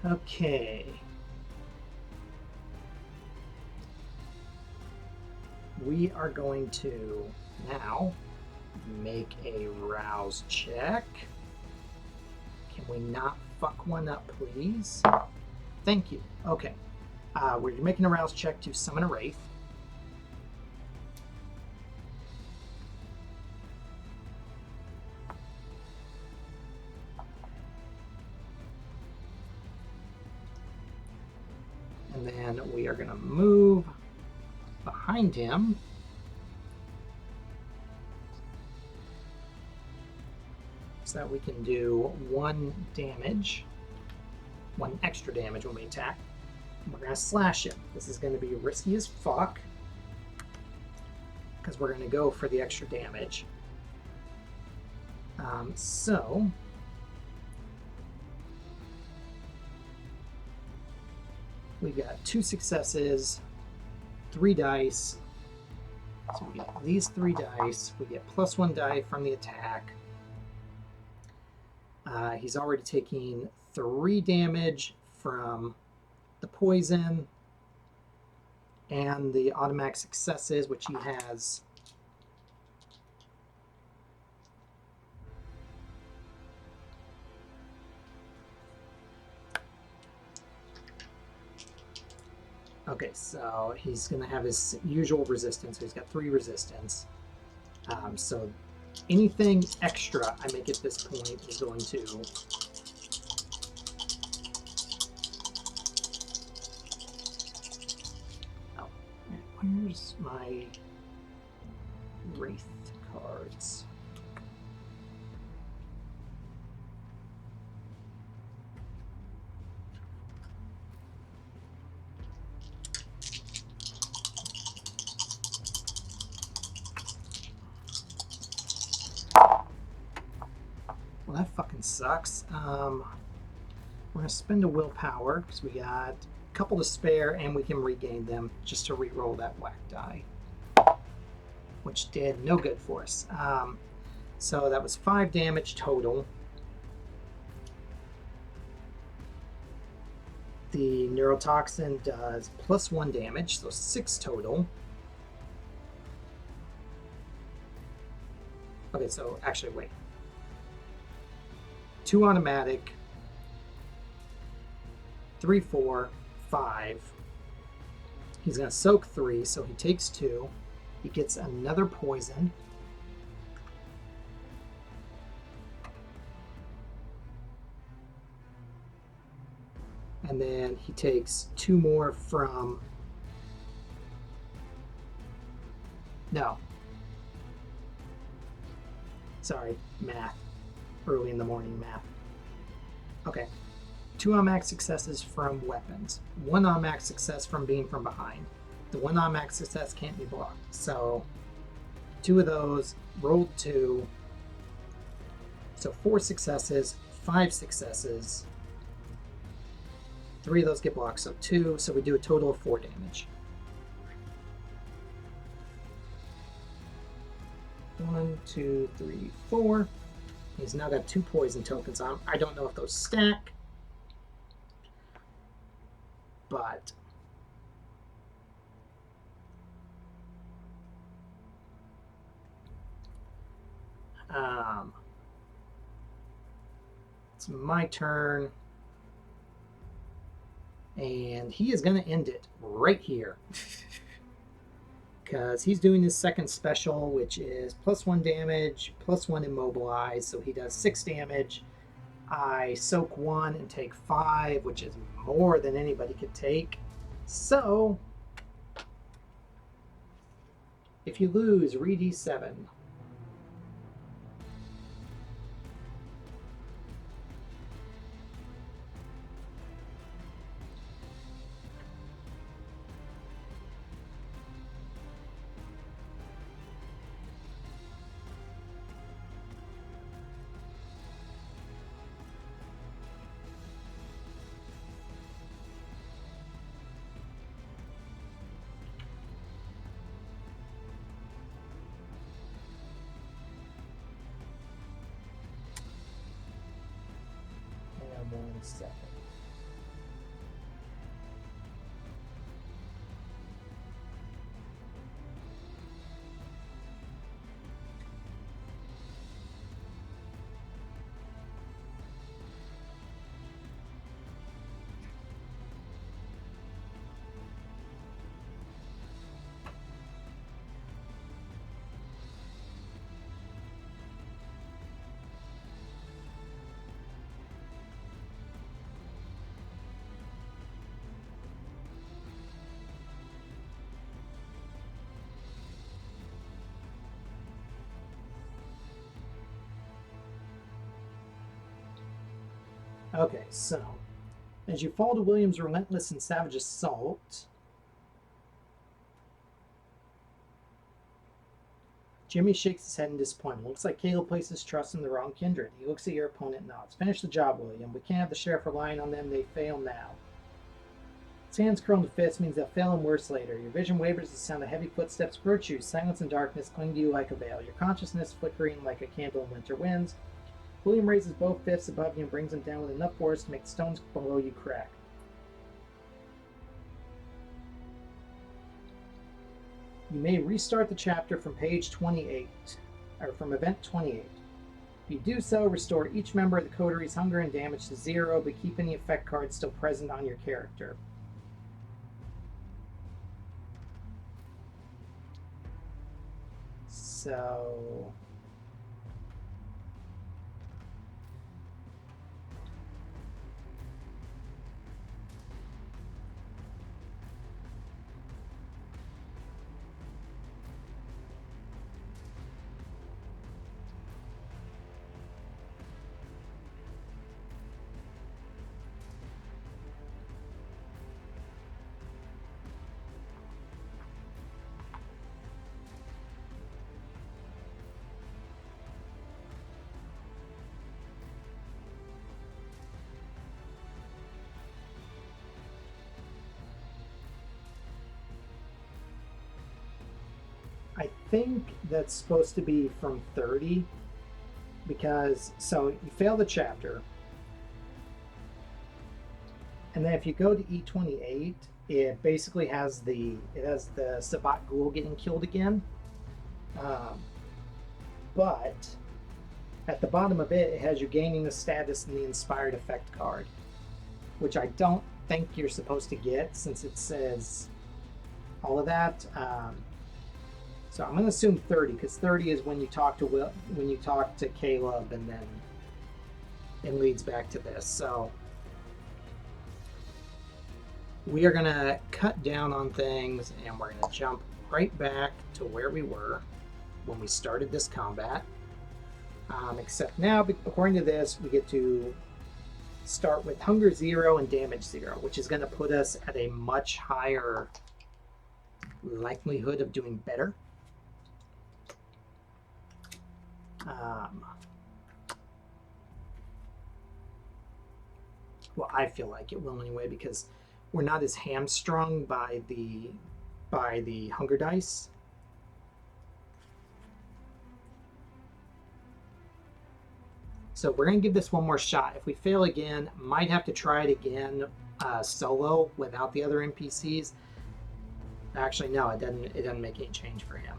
Okay. We are going to now make a rouse check. Can we not fuck one up, please? Thank you. Okay. We're making a rouse check to summon a wraith. And we are going to move behind him. So that we can do 1 damage, 1 extra damage when we attack. We're going to slash him. This is going to be risky as fuck, because we're going to go for the extra damage. So we got 2 successes, 3 dice. So we get these 3 dice. We get +1 die from the attack. He's already taking 3 damage from the poison and the automatic successes, which he has. Okay, so he's going to have his usual resistance. So he's got 3 resistance. So anything extra I make at this point is going to where's my Wraith cards? Well, that fucking sucks. We're going to spend a willpower because we got a couple to spare and we can regain them just to re-roll that whack die, which did no good for us. So that was 5 damage total. The neurotoxin does +1 damage, so 6 total. Okay, so actually, wait. 2 automatic, 3, 4, 5. He's going to soak 3, so he takes 2. He gets another poison. And then he takes 2 more from... No. Sorry, math. Early in the morning math. Okay. 2 automatic successes from weapons. 1 automatic success from being from behind. The 1 automatic success can't be blocked. So 2 of those, rolled 2. So 4 successes, 5 successes. 3 of those get blocked, so 2. So we do a total of 4 damage. 1, 2, 3, 4. He's now got 2 poison tokens on him. I don't know if those stack, but it's my turn, and he is going to end it right here. Because he's doing his second special, which is +1 damage, +1 immobilize, so he does 6 damage. I soak 1 and take 5, which is more than anybody could take. So, if you lose, read D7. And 1 second. Okay, so as you fall to William's relentless and savage assault, Jimmy shakes his head in disappointment. Looks like Caleb places trust in the wrong kindred. He looks at your opponent and nods. Finish the job, William. We can't have the sheriff relying on them. They fail now. His hands curl into fists means they'll fail him worse later. Your vision wavers as the sound of heavy footsteps approach you. Silence and darkness cling to you like a veil. Your consciousness flickering like a candle in winter winds. William raises both fists above you and brings them down with enough force to make the stones below you crack. You may restart the chapter from page 28, or from event 28. If you do so, restore each member of the coterie's hunger and damage to 0, but keep any effect cards still present on your character. So... I think that's supposed to be from 30 because, so you fail the chapter, and then if you go to E28, it basically has the Sabat Ghoul getting killed again, but at the bottom of it, it has you gaining the status in the Inspired Effect card, which I don't think you're supposed to get since it says all of that. So I'm going to assume 30 because 30 is when you talk to Caleb, and then it leads back to this. So we are going to cut down on things, and we're going to jump right back to where we were when we started this combat. Except now, according to this, we get to start with hunger 0 and damage 0, which is going to put us at a much higher likelihood of doing better. Well, I feel like it will anyway, because we're not as hamstrung by the hunger dice. So we're going to give this one more shot. If we fail again, might have to try it again solo without the other NPCs. Actually, no, it doesn't make any change for him.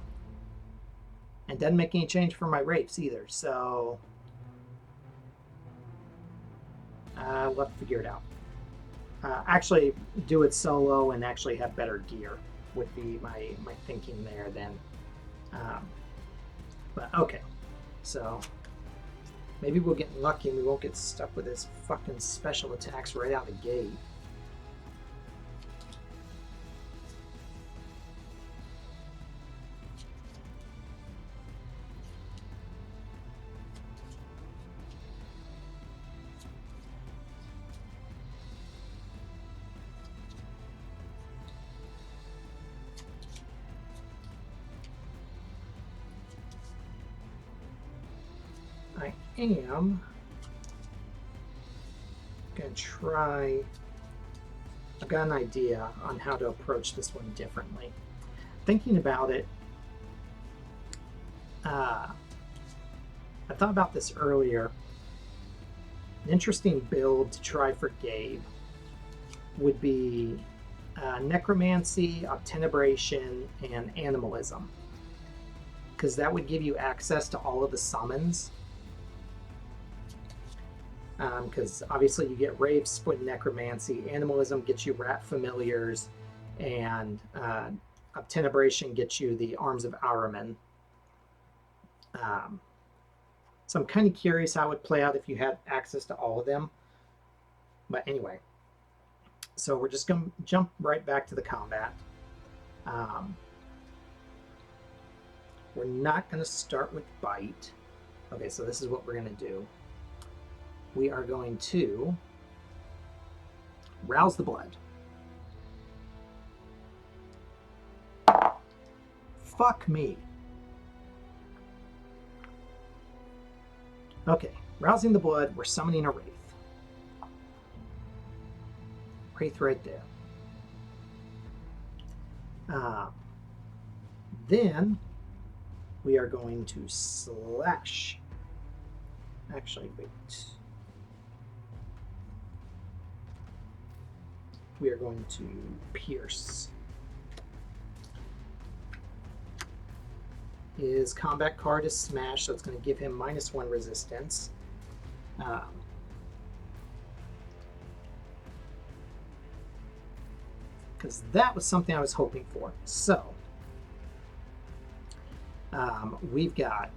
And doesn't make any change for my rapes either, so we'll have to figure it out. Actually, do it solo and actually have better gear would be my thinking there then. But okay, so maybe we'll get lucky and we won't get stuck with his fucking special attacks right out of the gate. I am going to try. I've got an idea on how to approach this one differently. Thinking about it, I thought about this earlier. An interesting build to try for Gabe would be necromancy, obtenebration, and animalism, because that would give you access to all of the summons. Because obviously you get Rave, Split, Necromancy. Animalism gets you Rat Familiars, and Obtenebration gets you the Arms of Ahriman. So I'm kind of curious how it would play out if you had access to all of them. But anyway, so we're just going to jump right back to the combat. We're not going to start with Bite. Okay, so this is what we're going to do. we are going to rouse the blood. Fuck me. Okay, rousing the blood, we're summoning a Wraith. Wraith right there. Then we are going to slash. Actually, wait. We are going to pierce. His combat card is smashed, so it's going to give him -1 resistance. Because that was something I was hoping for. So, we've got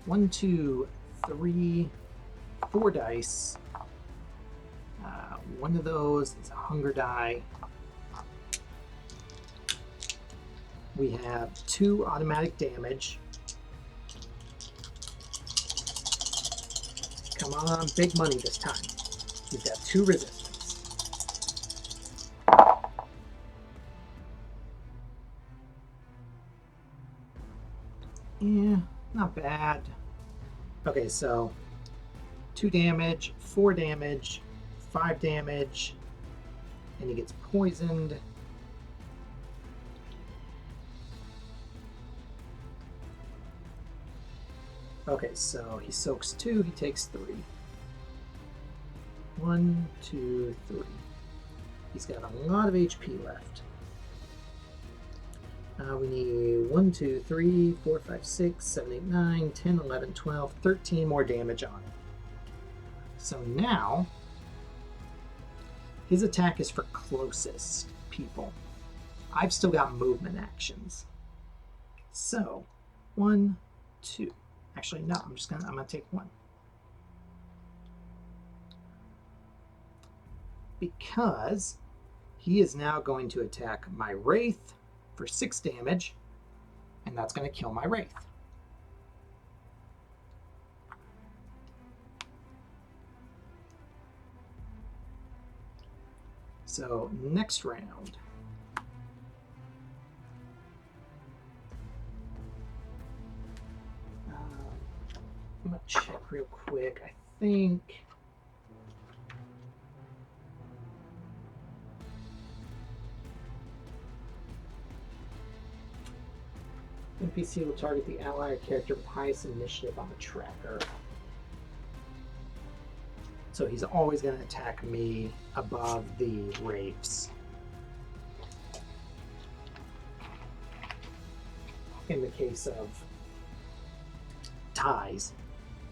1, 2, 3, 4 dice. One of those is a hunger die. We have 2 automatic damage. Come on, big money this time. We've got 2 resistance. Yeah, not bad. Okay, so 2 damage, 4 damage, 5 damage, and he gets poisoned. Okay, so he soaks 2, he takes 3. 1, 2, 3. He's got a lot of HP left. We need 1, 2, 3, 4, 5, 6, 7, 8, 9, 10, 11, 12, 13 more damage on it. So now, his attack is for closest people. I've still got movement actions. So, 1, 2. Actually, no, I'm gonna take 1. Because he is now going to attack my Wraith for 6 damage, and that's going to kill my Wraith. So, next round. I'm going to check real quick. I think... NPC will target the ally or character with highest initiative on the tracker. So he's always going to attack me above the Wraiths. In the case of ties.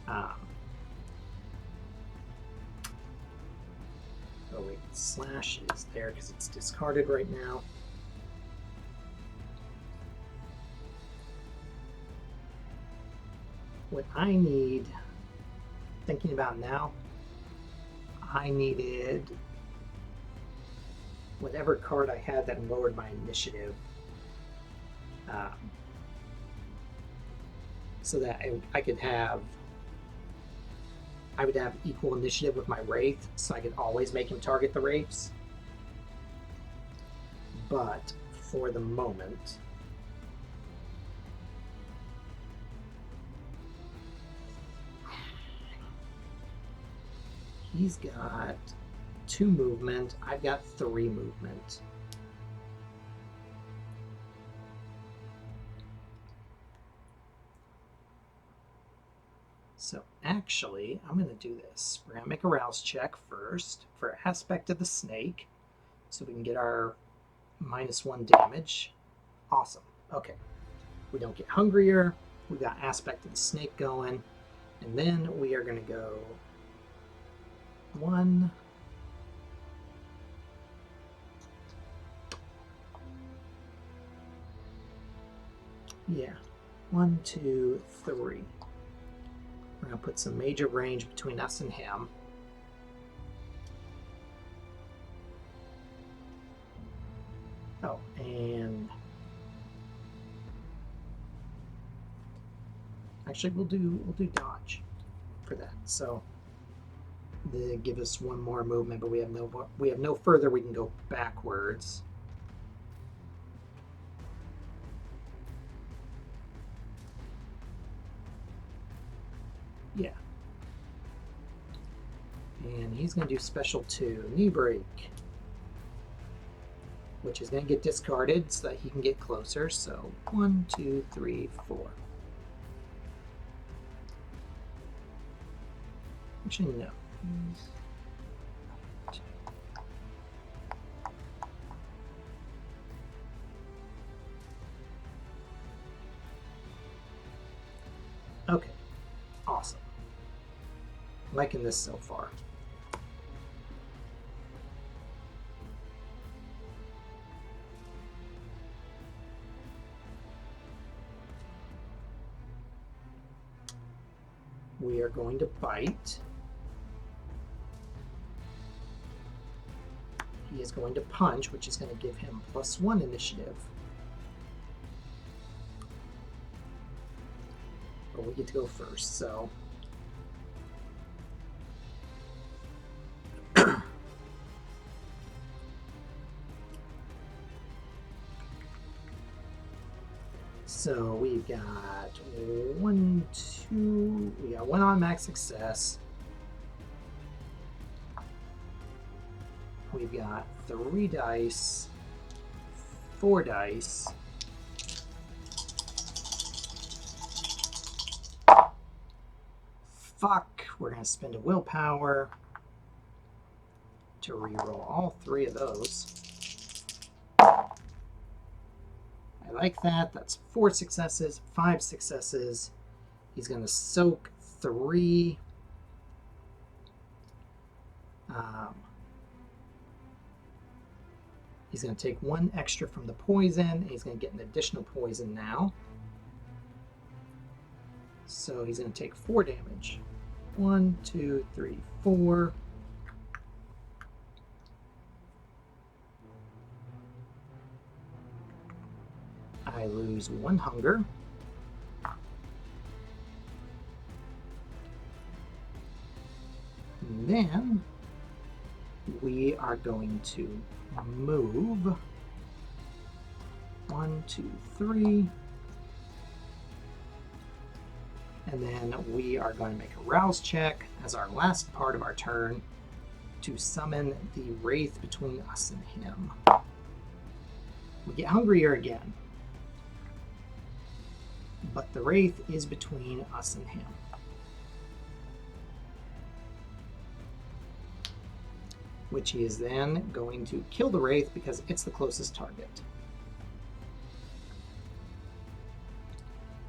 Oh wait, slash is there because it's discarded right now. What I need, thinking about now, I needed whatever card I had that lowered my initiative, so that I could have, I would have equal initiative with my Wraith, so I could always make him target the Wraiths. But for the moment, he's got 2 movement. I've got 3 movement. So actually, I'm going to do this. We're going to make a rouse check first for aspect of the snake, so we can get our -1 damage. Awesome. Okay. We don't get hungrier. We got aspect of the snake going. And then we are going to go 1, yeah, 1, 2, 3. We're going to put some major range between us and him. Oh, and actually we'll do dodge for that. So They give us one more movement, but we have no further we can go backwards. Yeah. And he's going to do special 2, knee break, which is going to get discarded so that he can get closer. So 1, 2, 3, 4. Actually, no. Okay, awesome. Liking this so far. We are going to bite. He is going to punch, which is going to give him +1 initiative. But we get to go first, so. So we've got 1, 2, we got 1 automatic success. We've got 3 dice, 4 dice. Fuck, we're gonna spend a willpower to reroll all 3 of those. I like that. That's 4 successes, 5 successes. He's gonna soak 3. He's going to take 1 extra from the poison, and he's going to get an additional poison now. So he's going to take 4 damage. 1, 2, 3, 4. I lose 1 hunger. And then we are going to move 1, 2, 3, and then we are going to make a rouse check as our last part of our turn to summon the wraith between us and him. We get hungrier again, but the wraith is between us and him. Which he is then going to kill the wraith because it's the closest target.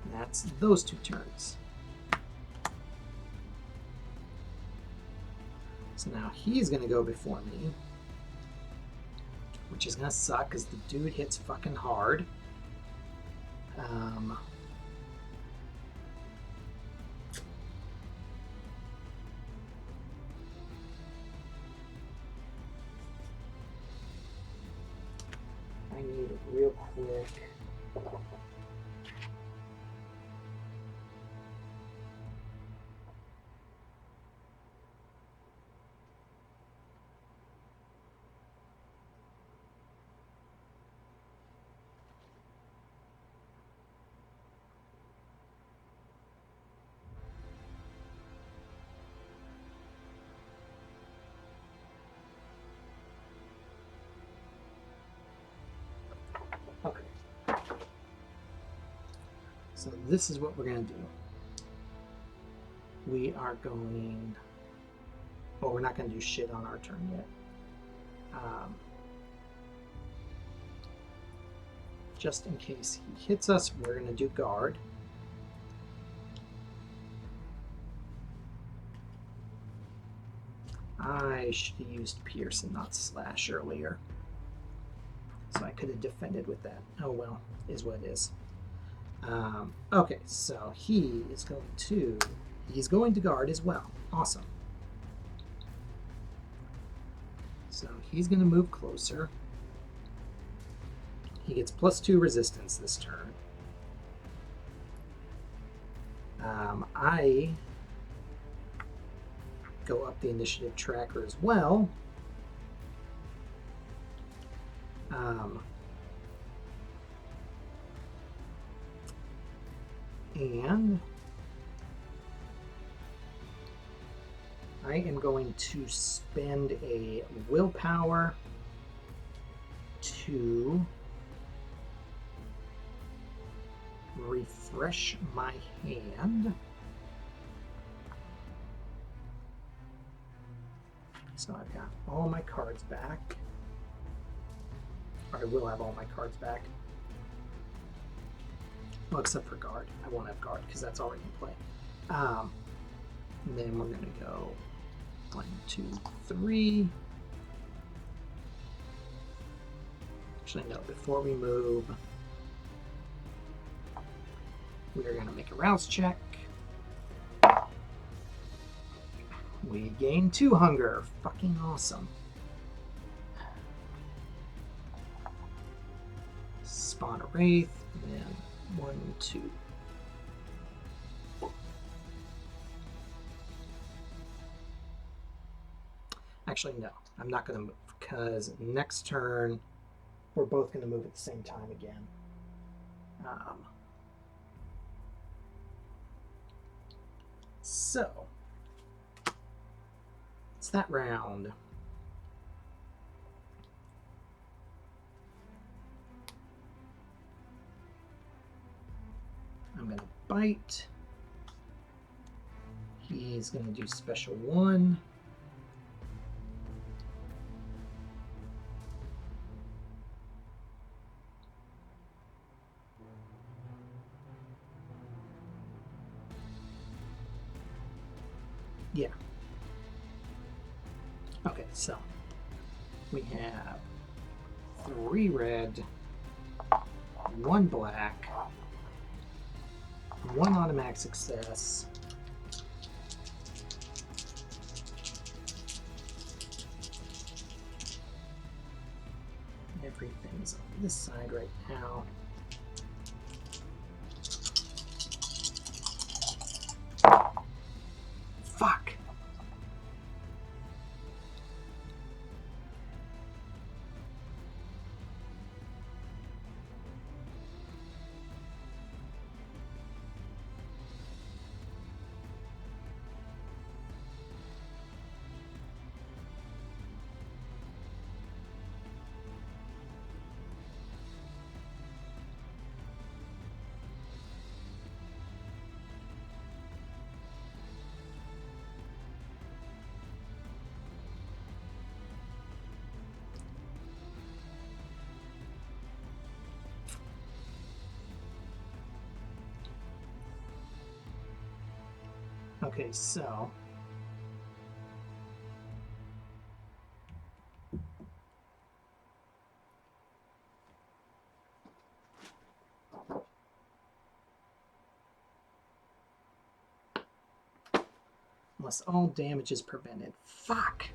And that's those 2 turns. So now he's going to go before me, which is going to suck because the dude hits fucking hard. I need it real quick. Okay. So this is what we're going to do. We are going... Well, we're not going to do shit on our turn yet. Just in case he hits us, we're going to do guard. I should have used pierce and not slash earlier. So I could have defended with that. Oh well, is what it is. Okay, so he's going to guard as well. Awesome. So he's going to move closer. He gets +2 resistance this turn. I go up the initiative tracker as well. And I am going to spend a willpower to refresh my hand. So I've got all my cards back. Or I will have all my cards back. Well, except for guard. I won't have guard because that's already in play. And then we're going to go 1, 2, 3. Actually, no, before we move, we are going to make a rouse check. We gain 2 hunger. Fucking awesome. Spawn a wraith, and then 1, 2. Actually, no. I'm not going to move because next turn we're both going to move at the same time again. So it's that round. I'm going to bite. He's going to do special 1. Yeah. Okay, so we have 3 red, 1 black, 1 automatic success. Everything's on this side right now. Fuck. Okay, so unless all damage is prevented. Fuck.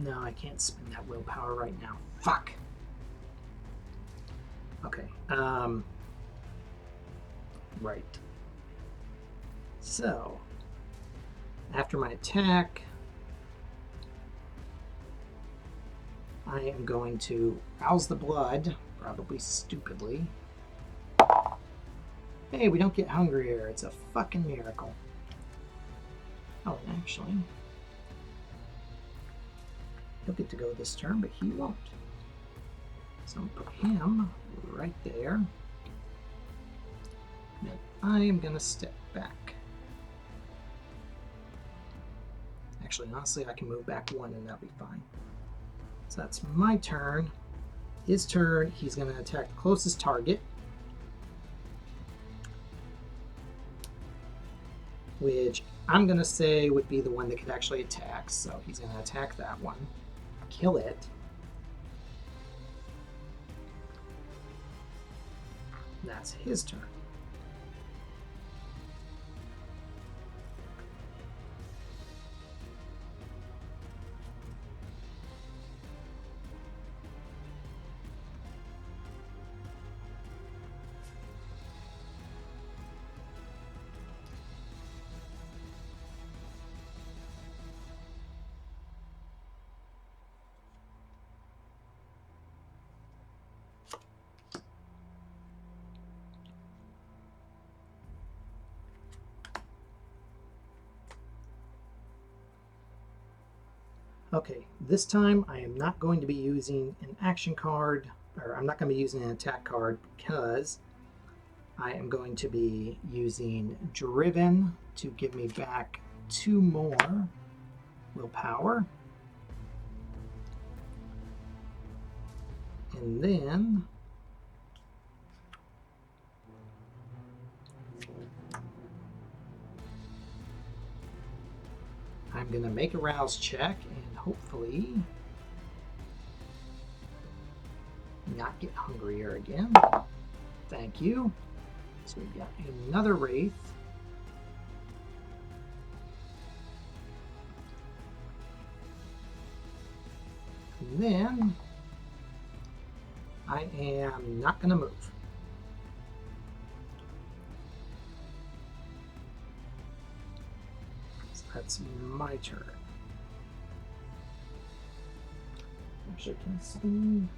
No, I can't spend that willpower right now. Fuck. Okay. Right. So, after my attack, I am going to rouse the blood, probably stupidly. Hey, we don't get hungrier. It's a fucking miracle. Oh, actually, he'll get to go this turn, but he won't. So I'm going to put him right there. And I am going to step back. Actually, honestly, I can move back 1 and that'll be fine. So that's my turn. His turn, he's going to attack the closest target, which I'm going to say would be the one that could actually attack. So he's going to attack that one, kill it. That's his turn. Okay, this time I am not going to be using an action card, or I'm not going to be using an attack card, because I am going to be using Driven to give me back 2 more willpower. And then I'm going to make a rouse check and hopefully not get hungrier again. Thank you. So we've got another Wraith. And then I am not going to move. So that's my turn. Actually, can I see?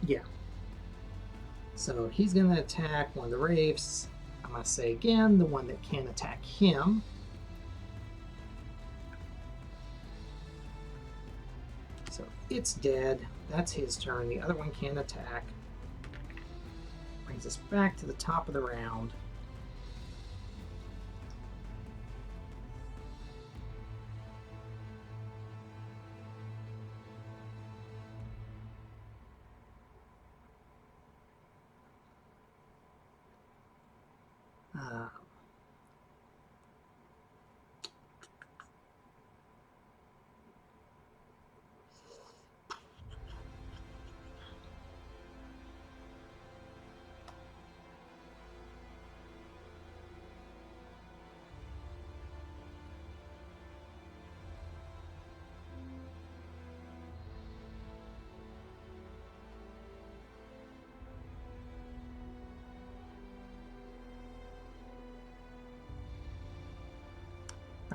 Yeah. So he's going to attack one of the Wraiths. I'm going to say again, the one that can attack him. So it's dead. That's his turn. The other one can attack. Brings us back to the top of the round.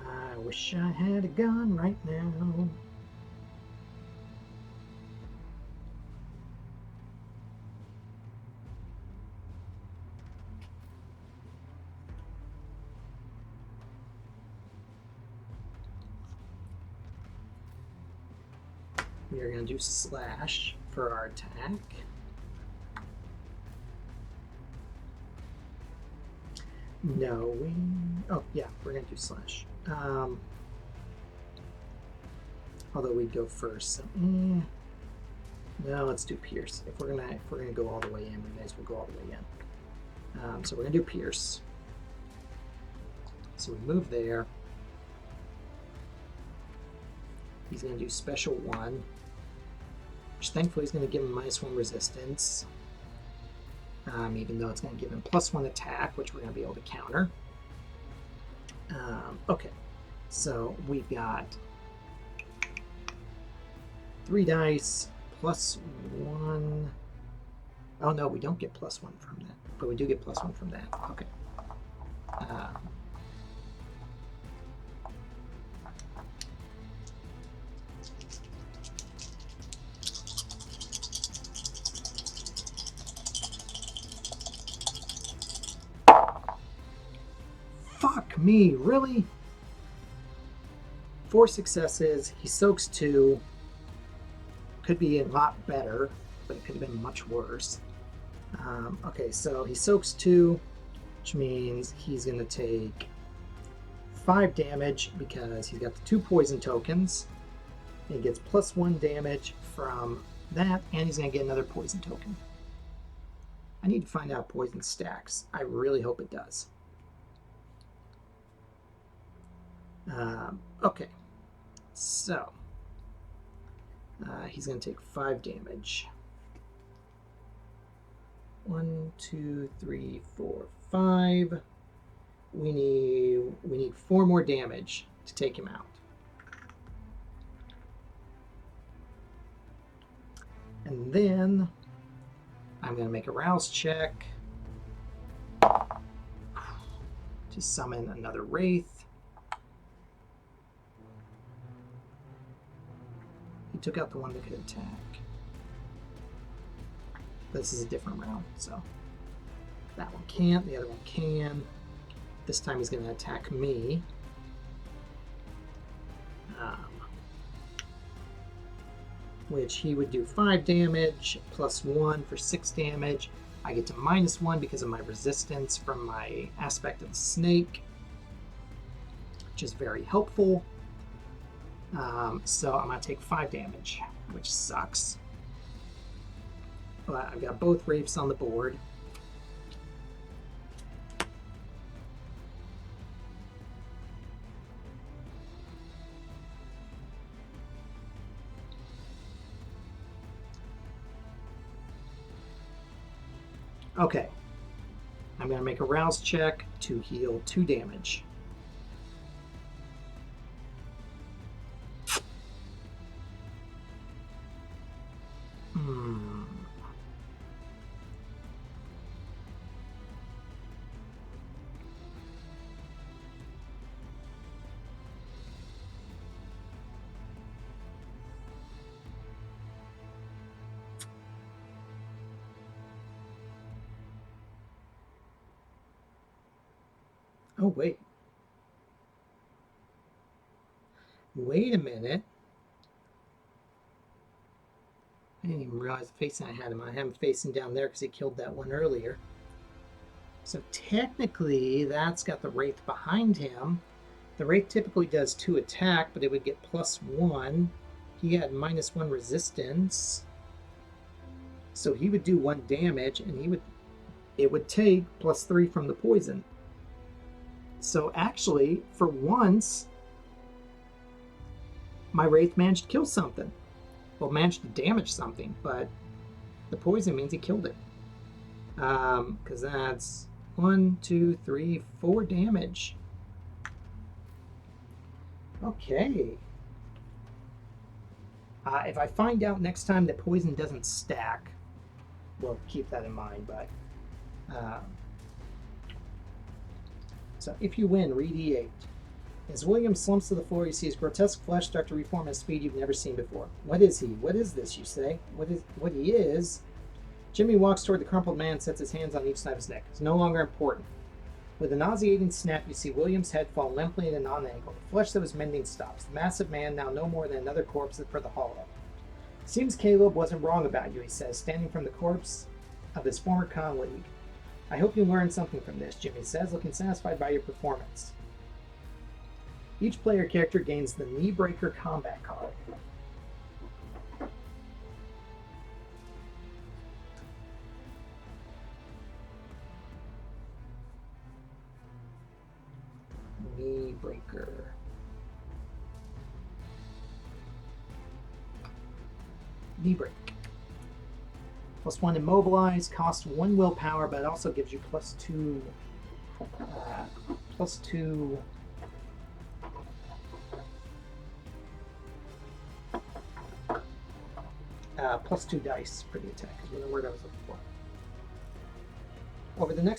I wish I had a gun right now. We are going to do slash for our attack. No, oh yeah, we're going to do slash. Although we'd go first. So, no, let's do pierce. If we're gonna go all the way in, we may as well go all the way in. So we're gonna do pierce. So we move there. He's gonna do special 1, which thankfully is gonna give him -1 resistance. Even though it's gonna give him +1 attack, which we're gonna be able to counter. Okay, so we've got 3 dice +1. Oh no, we don't get +1 from that, but we do get +1 from that. Okay. Fuck me, really? 4 successes. He soaks 2. could be a lot better, but it could have been much worse. Okay, so he soaks 2, which means he's going to take 5 damage because he's got the 2 poison tokens. He gets +1 damage from that, and he's going to get another poison token. I need to find out poison stacks. I really hope it does. Okay, so he's going to take 5 damage. 1, 2, 3, 4, 5. We need 4 more damage to take him out. And then I'm going to make a rouse check to summon another Wraith. He took out the one that could attack. This is a different round, so that one can't, the other one can. This time he's going to attack me. Which he would do 5 damage, +1 for 6 damage. I get to -1 because of my resistance from my aspect of the snake, which is very helpful. So I'm going to take 5 damage, which sucks. But I've got both Wraiths on the board. Okay, I'm going to make a rouse check to heal 2 damage. Oh, wait. Wait a minute. I didn't even realize the facing I had him. I had him facing down there because he killed that one earlier. So technically, that's got the Wraith behind him. The Wraith typically does 2 attack, but it would get +1. He had -1 resistance. So he would do 1 damage, and it would take +3 from the poison. So actually, for once, my Wraith managed to kill something. Well, managed to damage something, but the poison means he killed it. Because that's 1, 2, 3, 4 damage. Okay. If I find out next time that poison doesn't stack, we'll keep that in mind, but... So if you win, read E8. As William slumps to the floor, you see his grotesque flesh start to reform at a speed you've never seen before. What is he? What is this, you say? What he is? Jimmy walks toward the crumpled man and sets his hands on each side of his neck. It's no longer important. With a nauseating snap, you see William's head fall limply at a non-angle. The flesh that was mending stops. The massive man, now no more than another corpse for the hollow. Seems Caleb wasn't wrong about you, he says, standing from the corpse of his former colleague. I hope you learned something from this, Jimmy says, looking satisfied by your performance. Each player character gains the Knee Breaker combat card. Knee Breaker. Knee Break. +1 immobilize, costs 1 willpower, but it also gives you +2 +2 dice for the attack, is the word I was looking for. Over the next